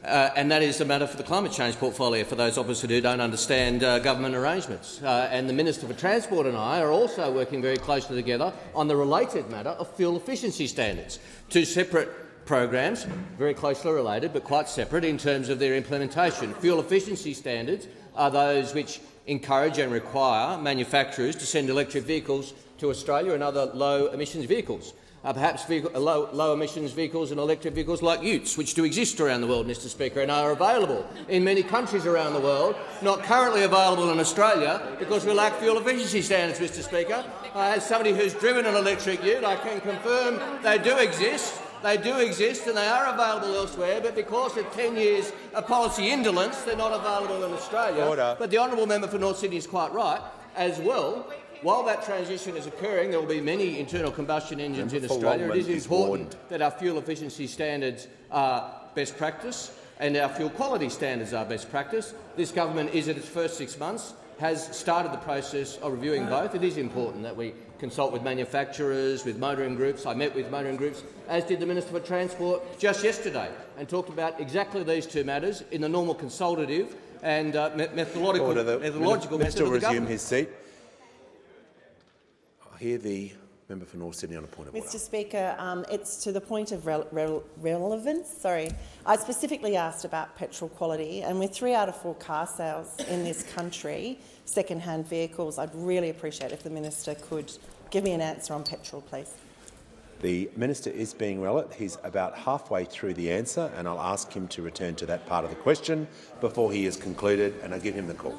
And that is a matter for the climate change portfolio, for those opposite who don't understand government arrangements. And the Minister for Transport and I are also working very closely together on the related matter of fuel efficiency standards, two separate programs, very closely related but quite separate in terms of their implementation. Fuel efficiency standards are those which encourage and require manufacturers to send electric vehicles to Australia and other low-emissions vehicles. Perhaps low-emissions vehicles and electric vehicles like utes, which do exist around the world, Mr Speaker, and are available in many countries around the world, not currently available in Australia because we lack fuel efficiency standards, Mr Speaker. As somebody who's driven an electric ute, I can confirm they do exist. They do exist and they are available elsewhere, but because of 10 years of policy indolence, they're not available in Australia. Order. But the honourable member for North Sydney is quite right as well. While that transition is occurring, there will be many internal combustion engines in Australia. It is important that our fuel efficiency standards are best practice and our fuel quality standards are best practice. This government is, in its first 6 months, has started the process of reviewing both. It is important that we consult with manufacturers, with motoring groups. I met with motoring groups, as did the Minister for Transport just yesterday, and talked about exactly these two matters in the normal consultative and methodological method of the government. Resume his seat. I hear the member for North Sydney on a point of order. Mr Speaker, it's to the point of relevance. Sorry. I specifically asked about petrol quality, and with 3 out of 4 car sales in this country, second-hand vehicles, I'd really appreciate if the minister could give me an answer on petrol, please. The minister is being relevant. He's about halfway through the answer, and I'll ask him to return to that part of the question before he is concluded, and I'll give him the call.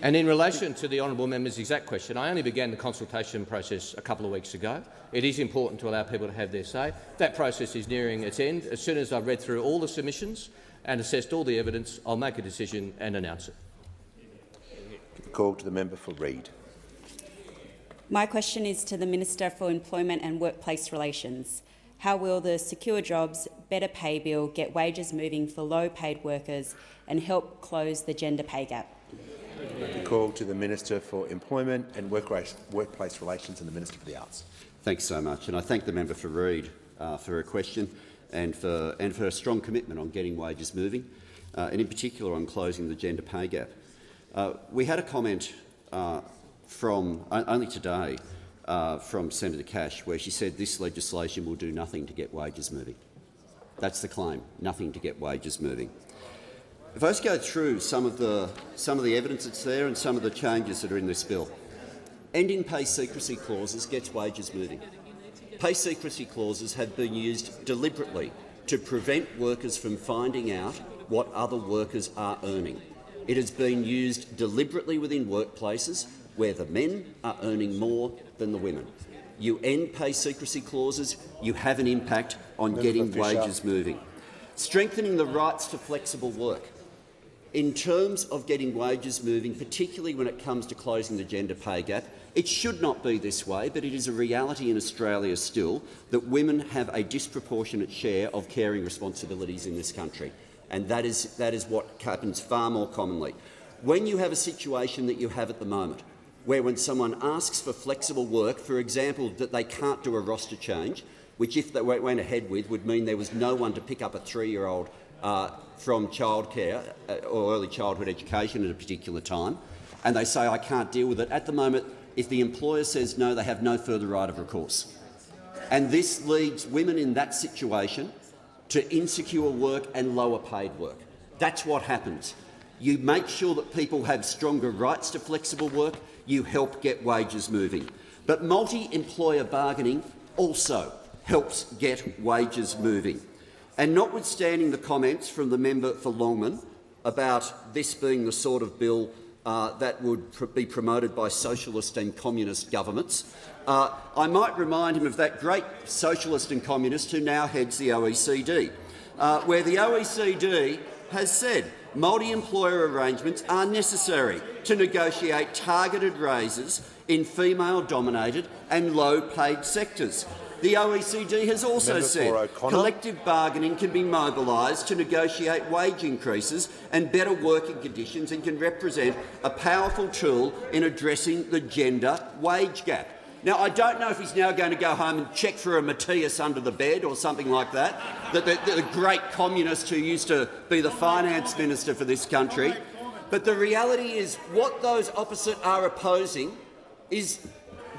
And in relation to the honourable member's exact question, I only began the consultation process a couple of weeks ago. It is important to allow people to have their say. That process is nearing its end. As soon as I've read through all the submissions and assessed all the evidence, I'll make a decision and announce it. Call to the member for Reid. My question is to the Minister for Employment and Workplace Relations. How will the Secure Jobs Better Pay Bill get wages moving for low-paid workers and help close the gender pay gap? Call to the Minister for Employment and Workplace Relations and the Minister for the Arts. Thanks so much, and I thank the member for Reid for her question and for her strong commitment on getting wages moving, and in particular on closing the gender pay gap. We had a comment from only today from Senator Cash, where she said this legislation will do nothing to get wages moving. That's the claim: nothing to get wages moving. If I just go through some of the evidence that's there and some of the changes that are in this bill, ending pay secrecy clauses gets wages moving. Pay secrecy clauses have been used deliberately to prevent workers from finding out what other workers are earning. It has been used deliberately within workplaces where the men are earning more than the women. You end pay secrecy clauses, you have an impact on getting wages moving. Strengthening the rights to flexible work. In terms of getting wages moving, particularly when it comes to closing the gender pay gap, it should not be this way, but it is a reality in Australia still that women have a disproportionate share of caring responsibilities in this country, and that is what happens far more commonly. When you have a situation that you have at the moment, where when someone asks for flexible work, for example, that they can't do a roster change, which if they went ahead with would mean there was no one to pick up a 3-year-old from childcare or early childhood education at a particular time, and they say, I can't deal with it. At the moment, if the employer says no, they have no further right of recourse. And this leads women in that situation to insecure work and lower paid work. That's what happens. You make sure that people have stronger rights to flexible work, you help get wages moving. But multi-employer bargaining also helps get wages moving. And notwithstanding the comments from the member for Longman about this being the sort of bill that would be promoted by socialist and communist governments, I might remind him of that great socialist and communist who now heads the OECD, where the OECD has said multi-employer arrangements are necessary to negotiate targeted raises in female-dominated and low-paid sectors. The OECD has also said collective bargaining can be mobilised to negotiate wage increases and better working conditions and can represent a powerful tool in addressing the gender wage gap. Now, I don't know if he's now going to go home and check for a Matthias under the bed or something like that, the great communist who used to be the finance minister for this country. But the reality is what those opposite are opposing is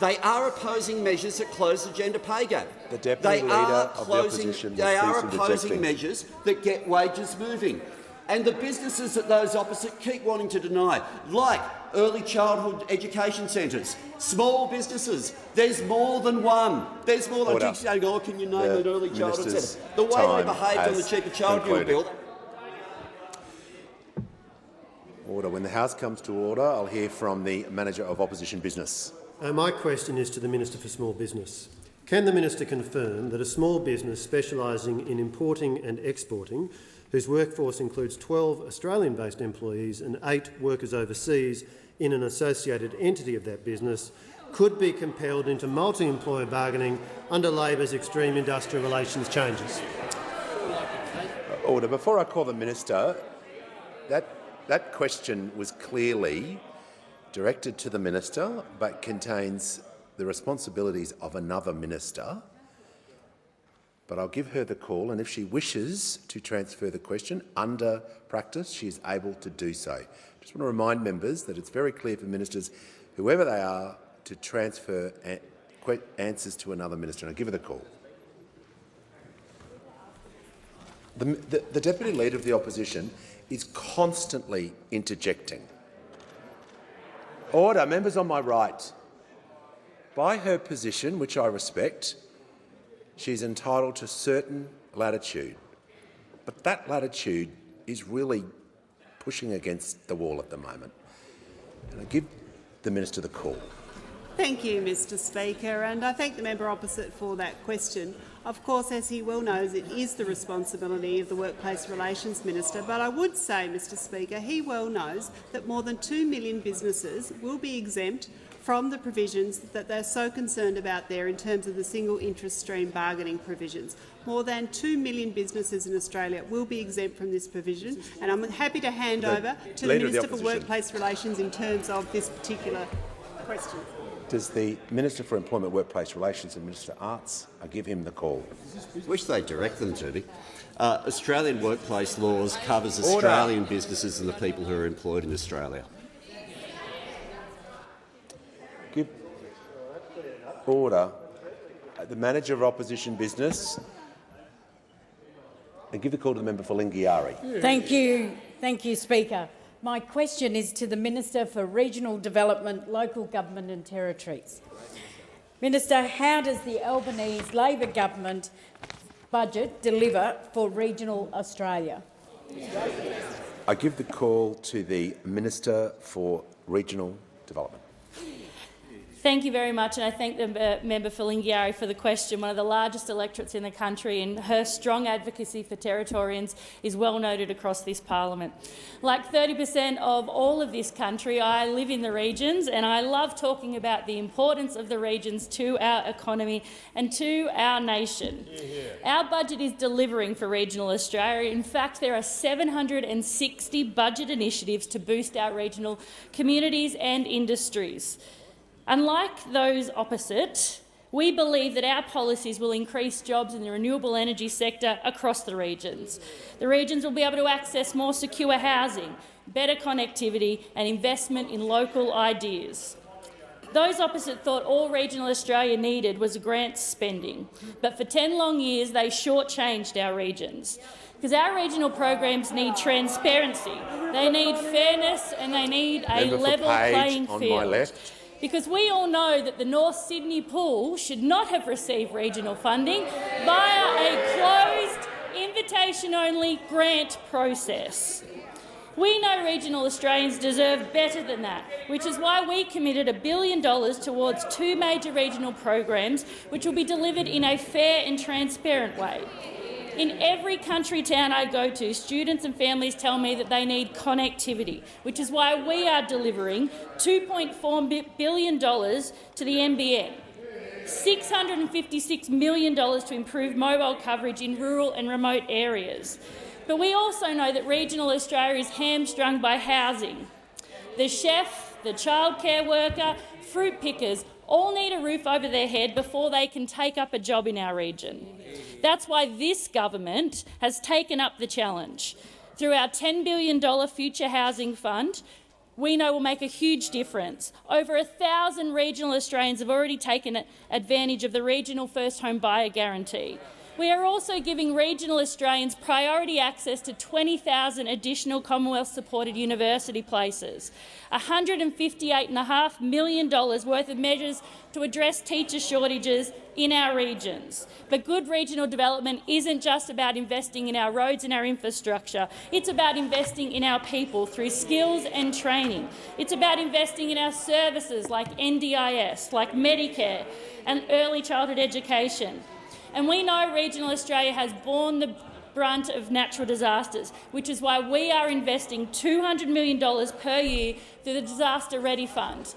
they are opposing measures that close the gender pay gap. The Deputy Leader of the Opposition They are opposing measures that get wages moving. And the businesses that those opposite keep wanting to deny, like early childhood education centres, small businesses, there's more than one. There's more than keep saying, oh, can you name an early childhood centre? The way they behaved on the Cheaper Childcare Bill. Order. When the House comes to order, I'll hear from the Manager of Opposition Business. My question is to the Minister for Small Business. Can the minister confirm that a small business specialising in importing and exporting, whose workforce includes 12 Australian-based employees and 8 workers overseas, in an associated entity of that business could be compelled into multi-employer bargaining under Labor's extreme industrial relations changes. Order. Before I call the minister, that question was clearly directed to the minister but contains the responsibilities of another minister. But I'll give her the call, and if she wishes to transfer the question under practice, she is able to do so. I just want to remind members that it's very clear for ministers, whoever they are, to transfer answers to another minister. And I'll give her the call. The Deputy Leader of the Opposition is constantly interjecting. Order. Members on my right. By her position, which I respect, she is entitled to certain latitude. But that latitude is really pushing against the wall at the moment. And I give the minister the call. Thank you, Mr Speaker, and I thank the member opposite for that question. Of course, as he well knows, it is the responsibility of the Workplace Relations Minister, but I would say, Mr Speaker, he well knows that more than 2 million businesses will be exempt from the provisions that they're so concerned about there in terms of the single interest stream bargaining provisions. More than 2 million businesses in Australia will be exempt from this provision, and I'm happy to hand over to the Minister for Workplace Relations in terms of this particular question. Does the Minister for Employment, Workplace Relations and Minister for Arts give him the call? I wish they'd direct them to me. Australian workplace laws covers Australian businesses and the people who are employed in Australia. Give order. The Manager of Opposition Business, and give the call to the member for Lingiari. Thank you, Speaker. My question is to the Minister for Regional Development, Local Government and Territories. Minister, how does the Albanese Labor government budget deliver for regional Australia? I give the call to the Minister for Regional Development. Thank you very much, and I thank the member for Lingiari for the question. One of the largest electorates in the country, and her strong advocacy for Territorians is well noted across this parliament. Like 30% of all of this country, I live in the regions, and I love talking about the importance of the regions to our economy and to our nation. Our budget is delivering for regional Australia. In fact, there are 760 budget initiatives to boost our regional communities and industries. Unlike those opposite, we believe that our policies will increase jobs in the renewable energy sector across the regions. The regions will be able to access more secure housing, better connectivity and investment in local ideas. Those opposite thought all regional Australia needed was grant spending, but for 10 long years they shortchanged our regions. Because our regional programs need transparency, they need fairness and they need a level playing field. Because we all know that the North Sydney pool should not have received regional funding via a closed, invitation-only grant process. We know regional Australians deserve better than that, which is why we committed $1 billion towards 2 major regional programs which will be delivered in a fair and transparent way. In every country town I go to, students and families tell me that they need connectivity, which is why we are delivering $2.4 billion to the NBN, $656 million to improve mobile coverage in rural and remote areas. But we also know that regional Australia is hamstrung by housing. The chef, the childcare worker, fruit pickers all need a roof over their head before they can take up a job in our region. That's why this government has taken up the challenge. Through our $10 billion Future Housing Fund, we know will make a huge difference. Over 1,000 regional Australians have already taken advantage of the regional first home buyer guarantee. We are also giving regional Australians priority access to 20,000 additional Commonwealth-supported university places, $158.5 million worth of measures to address teacher shortages in our regions. But good regional development isn't just about investing in our roads and our infrastructure. It's about investing in our people through skills and training. It's about investing in our services like NDIS, like Medicare and early childhood education. And we know regional Australia has borne the brunt of natural disasters, which is why we are investing $200 million per year through the Disaster Ready Fund.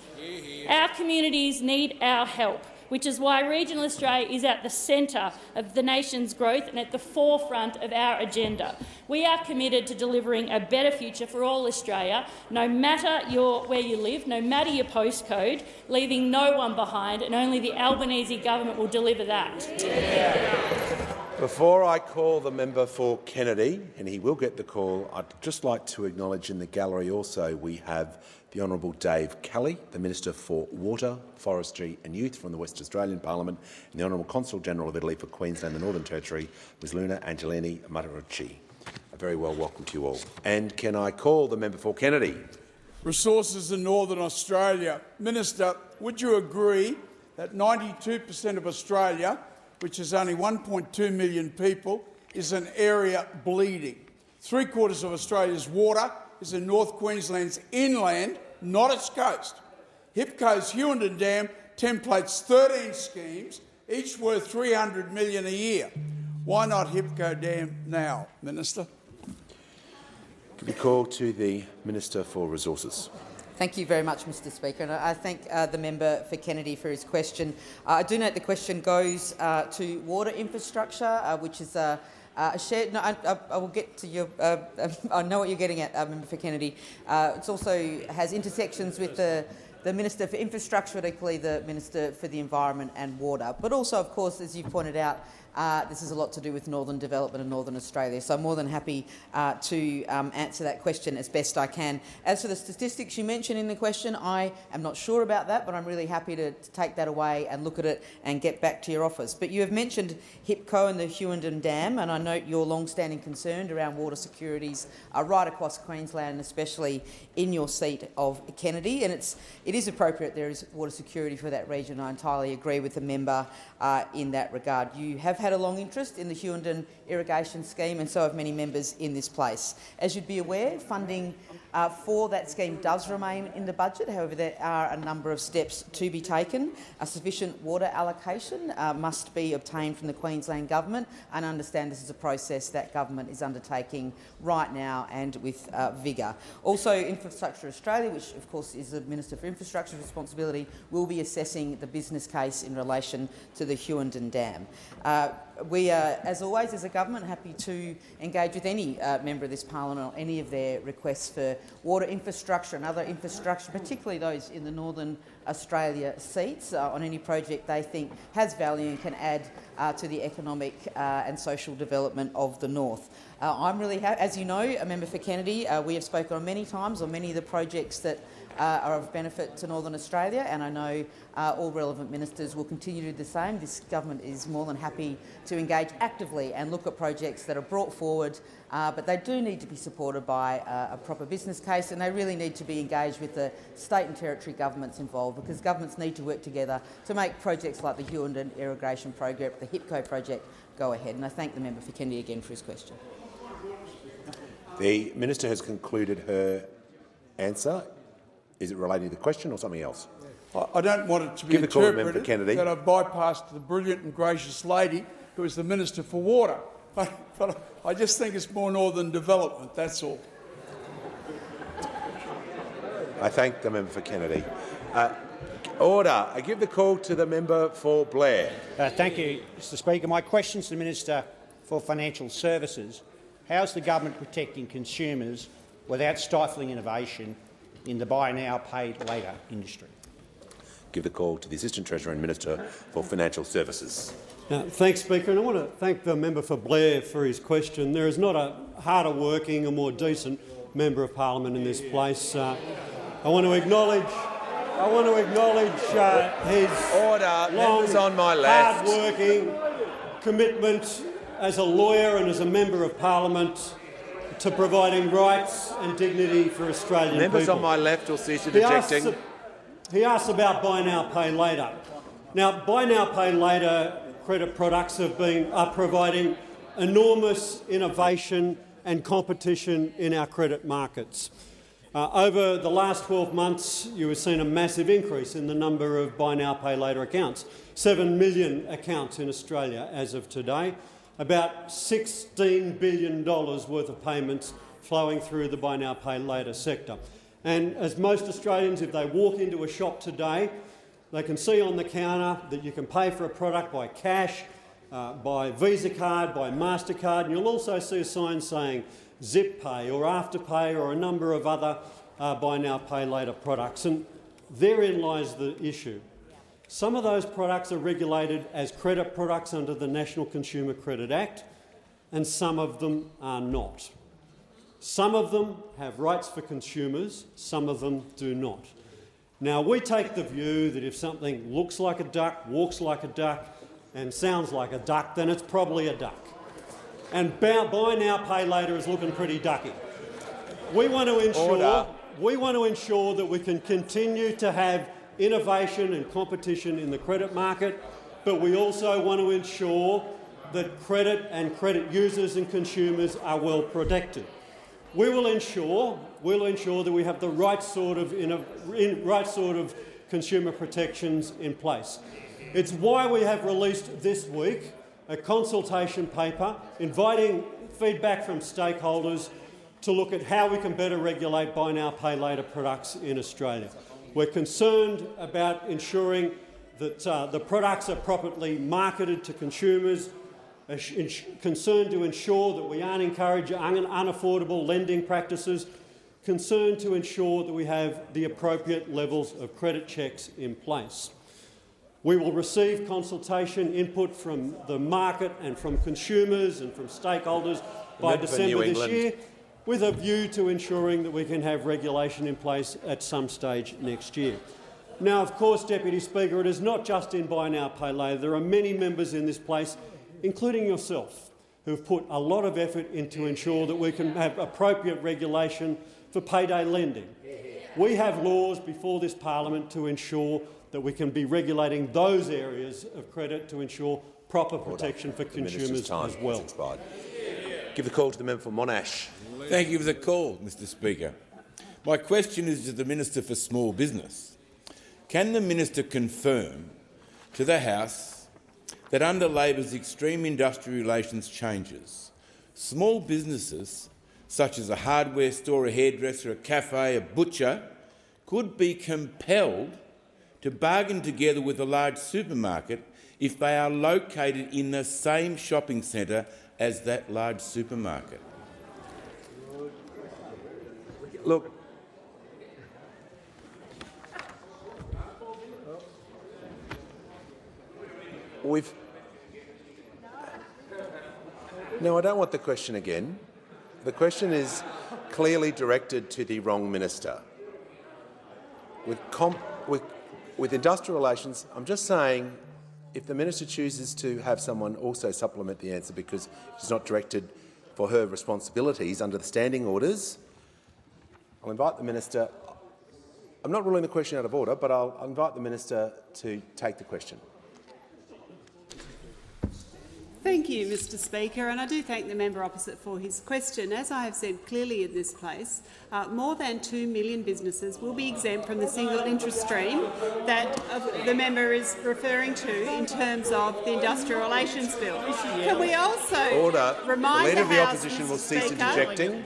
Our communities need our help, which is why regional Australia is at the centre of the nation's growth and at the forefront of our agenda. We are committed to delivering a better future for all Australia, no matter where you live, no matter your postcode, leaving no one behind, and only the Albanese government will deliver that. Before I call the member for Kennedy, and he will get the call, I'd just like to acknowledge in the gallery also we have the Honourable Dave Kelly, the Minister for Water, Forestry and Youth from the West Australian Parliament, and the Honourable Consul-General of Italy for Queensland and the Northern Territory, Ms Luna Angelini Matarucci. A very well welcome to you all. And can I call the member for Kennedy? Resources in Northern Australia. Minister, would you agree that 92% of Australia, which is only 1.2 million people, is an area bleeding? 3/4 of Australia's water is in North Queensland's inland, not its coast. HIPCO's Hughenden Dam templates 13 schemes, each worth $300 million a year. Why not HIPCO Dam now, Minister? Can we call to the Minister for Resources? Thank you very much, Mr Speaker, and I thank the member for Kennedy for his question. I do note the question goes to water infrastructure, which is shared. No, I will get to your. I know what you're getting at, Member for Kennedy. It also has intersections with the Minister for Infrastructure, and equally the Minister for the Environment and Water. But also, of course, as you pointed out, this is a lot to do with Northern Development and Northern Australia, so I'm more than happy to answer that question as best I can. As for the statistics you mentioned in the question, I am not sure about that, but I'm really happy to take that away and look at it and get back to your office. But you have mentioned HIPCO and the Hughenden Dam, and I note your long-standing concern around water securities right across Queensland, and especially in your seat of Kennedy. And it is appropriate there is water security for that region. I entirely agree with the member in that regard. You have had a long interest in the Hughenden irrigation scheme, and so have many members in this place. As you'd be aware, funding for that scheme does remain in the budget. However, there are a number of steps to be taken. A sufficient water allocation must be obtained from the Queensland Government, and I understand this is a process that Government is undertaking right now and with vigour. Also, Infrastructure Australia, which of course is the Minister for Infrastructure's responsibility, will be assessing the business case in relation to the Hughenden Dam. We are, as always, as a government, happy to engage with any member of this parliament on any of their requests for water infrastructure and other infrastructure, particularly those in the Northern Australia seats, on any project they think has value and can add to the economic and social development of the North. I'm really happy, as you know, a member for Kennedy, we have spoken on many times on many of the projects that are of benefit to Northern Australia, and I know all relevant ministers will continue to do the same. This government is more than happy to engage actively and look at projects that are brought forward, but they do need to be supported by a proper business case, and they really need to be engaged with the state and territory governments involved, because governments need to work together to make projects like the Hughenden irrigation program, the HIPCO project, go ahead. And I thank the member for Kennedy again for his question. The Minister has concluded her answer. Is it relating to the question or something else? I don't want it to be interpreted that I've bypassed the brilliant and gracious lady who is the Minister for Water. But I just think it's more Northern Development, that's all. I thank the member for Kennedy. Order. I give the call to the member for Blair. Thank you, Mr Speaker. My question is to the Minister for Financial Services. How is the government protecting consumers without stifling innovation in the buy now, pay later industry? Give the call to the Assistant Treasurer and Minister for Financial Services. Thanks, Speaker. And I want to thank the member for Blair for his question. There is not a harder working or more decent member of parliament in this place. I want to acknowledge his long, on my left. hard-working commitment as a lawyer and as a member of parliament to providing rights and dignity for Australian Members people. on my left will cease interjecting. He asked about buy now, pay later. Now, buy now, pay later credit products are providing enormous innovation and competition in our credit markets. Over the last 12 months, you have seen a massive increase in the number of buy now, pay later accounts. 7 million accounts in Australia as of today. about $16 billion worth of payments flowing through the buy now, pay later sector. And as most Australians, if they walk into a shop today, they can see on the counter that you can pay for a product by cash, by Visa card, by MasterCard, and you'll also see a sign saying Zip Pay or Afterpay or a number of other buy now, pay later products. And therein lies the issue. Some of those products are regulated as credit products under the National Consumer Credit Act, and some of them are not. Some of them have rights for consumers, some of them do not. Now, we take the view that if something looks like a duck, walks like a duck and sounds like a duck, then it's probably a duck. And buy now, pay later is looking pretty ducky. We want to ensure that we can continue to have innovation and competition in the credit market, but we also want to ensure that credit and credit users and consumers are well protected. We'll ensure that we have the right sort of consumer protections in place. It's why we have released this week a consultation paper inviting feedback from stakeholders to look at how we can better regulate buy now, pay later products in Australia. We're concerned about ensuring that the products are properly marketed to consumers, concerned to ensure that we aren't encouraging unaffordable lending practices, concerned to ensure that we have the appropriate levels of credit checks in place. We will receive consultation input from the market and from consumers and from stakeholders by December this year, with a view to ensuring that we can have regulation in place at some stage next year. Now, of course, Deputy Speaker, it is not just in buy now, pay later. There are many members in this place, including yourself, who have put a lot of effort into ensure that we can have appropriate regulation for payday lending. We have laws before this parliament to ensure that we can be regulating those areas of credit to ensure proper protection for consumers as well. Give the call to the member for Monash. Thank you for the call, Mr Speaker. My question is to the Minister for Small Business. Can the minister confirm to the House that under Labor's extreme industrial relations changes, small businesses such as a hardware store, a hairdresser, a cafe, a butcher, could be compelled to bargain together with a large supermarket if they are located in the same shopping centre as that large supermarket? Look, No, I don't want the question again. The question is clearly directed to the wrong minister. With industrial relations, I'm just saying if the minister chooses to have someone also supplement the answer because it's not directed for her responsibilities under the standing orders, I'll invite the minister. I'm not ruling the question out of order, but I'll invite the minister to take the question. Thank you, Mr Speaker, and I do thank the member opposite for his question. As I have said clearly in this place, more than 2 million businesses will be exempt from the single interest stream that the member is referring to in terms of the Industrial Relations Bill. Can we also remind the House, Leader of the Opposition will cease interjecting.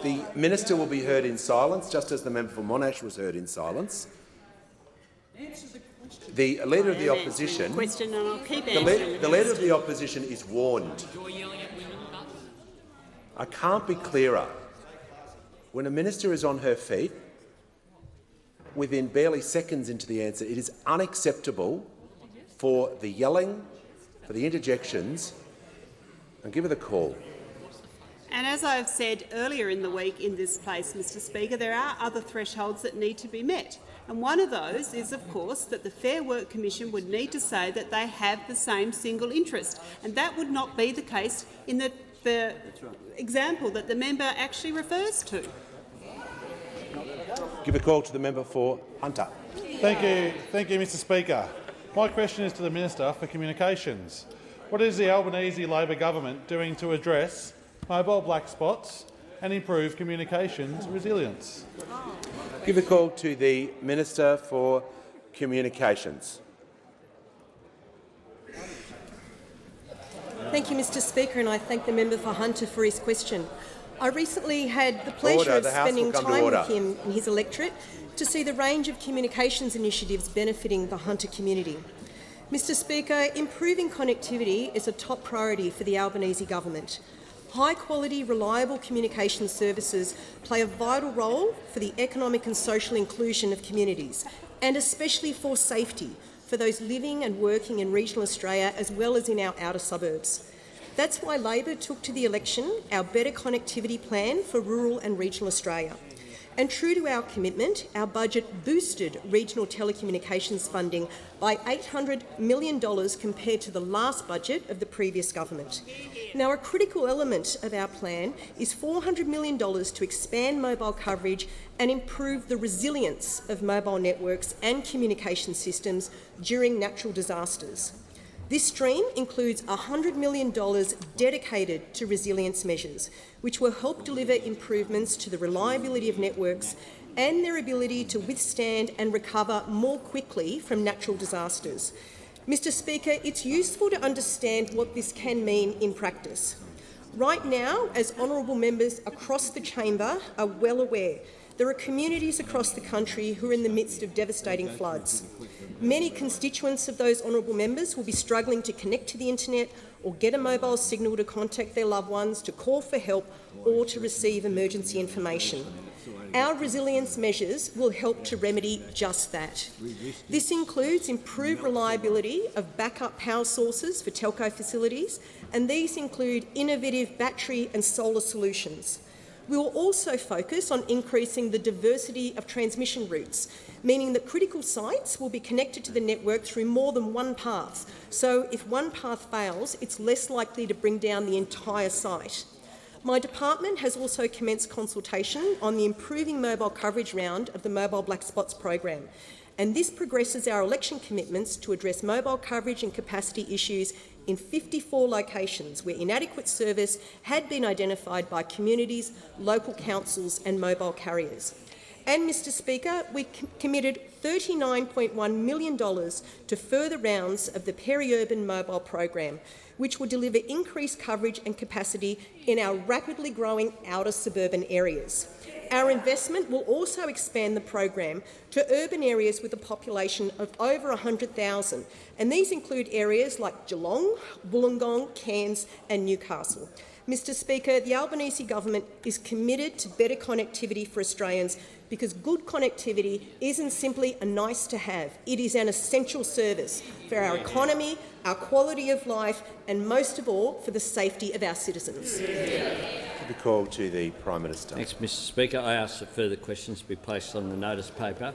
The minister will be heard in silence, just as the member for Monash was heard in silence. The Leader of the Opposition, the Leader of the Opposition is warned. I can't be clearer. When a minister is on her feet, within barely seconds into the answer, it is unacceptable for the yelling, for the interjections, and give her the call. And as I have said earlier in the week in this place, Mr Speaker, there are other thresholds that need to be met. And one of those is, of course, that the Fair Work Commission would need to say that they have the same single interest. And that would not be the case in the example that the member actually refers to. Give a call to the member for Hunter. Thank you, Mr Speaker. My question is to the Minister for Communications. What is the Albanese Labor government doing to address mobile black spots and improve communications resilience? Give a call to the Minister for Communications. Thank you, Mr Speaker, and I thank the member for Hunter for his question. I recently had the pleasure of spending time with him and his electorate to see the range of communications initiatives benefiting the Hunter community. Mr Speaker, improving connectivity is a top priority for the Albanese government. High-quality, reliable communication services play a vital role for the economic and social inclusion of communities, and especially for safety for those living and working in regional Australia as well as in our outer suburbs. That's why Labor took to the election our Better Connectivity Plan for rural and regional Australia. And true to our commitment, our budget boosted regional telecommunications funding by $800 million compared to the last budget of the previous government. Now, a critical element of our plan is $400 million to expand mobile coverage and improve the resilience of mobile networks and communication systems during natural disasters. This stream includes $100 million dedicated to resilience measures, which will help deliver improvements to the reliability of networks and their ability to withstand and recover more quickly from natural disasters. Mr Speaker, it's useful to understand what this can mean in practice. Right now, as honourable members across the chamber are well aware, there are communities across the country who are in the midst of devastating floods. Many constituents of those honourable members will be struggling to connect to the internet or get a mobile signal to contact their loved ones, to call for help or to receive emergency information. Our resilience measures will help to remedy just that. This includes improved reliability of backup power sources for telco facilities, and these include innovative battery and solar solutions. We will also focus on increasing the diversity of transmission routes, meaning that critical sites will be connected to the network through more than one path. So if one path fails, it's less likely to bring down the entire site. My department has also commenced consultation on the Improving Mobile Coverage round of the Mobile Black Spots program, and this progresses our election commitments to address mobile coverage and capacity issues in 54 locations where inadequate service had been identified by communities, local councils and mobile carriers. And, Mr Speaker, we committed $39.1 million to further rounds of the Peri-Urban Mobile program, which will deliver increased coverage and capacity in our rapidly growing outer suburban areas. Our investment will also expand the program to urban areas with a population of over 100,000, and these include areas like Geelong, Wollongong, Cairns and Newcastle. Mr Speaker, the Albanese government is committed to better connectivity for Australians because good connectivity isn't simply a nice-to-have. It is an essential service for our economy, our quality of life and, most of all, for the safety of our citizens. To be called to the Prime Minister. Thanks, Mr Speaker. I ask that further questions be placed on the notice paper.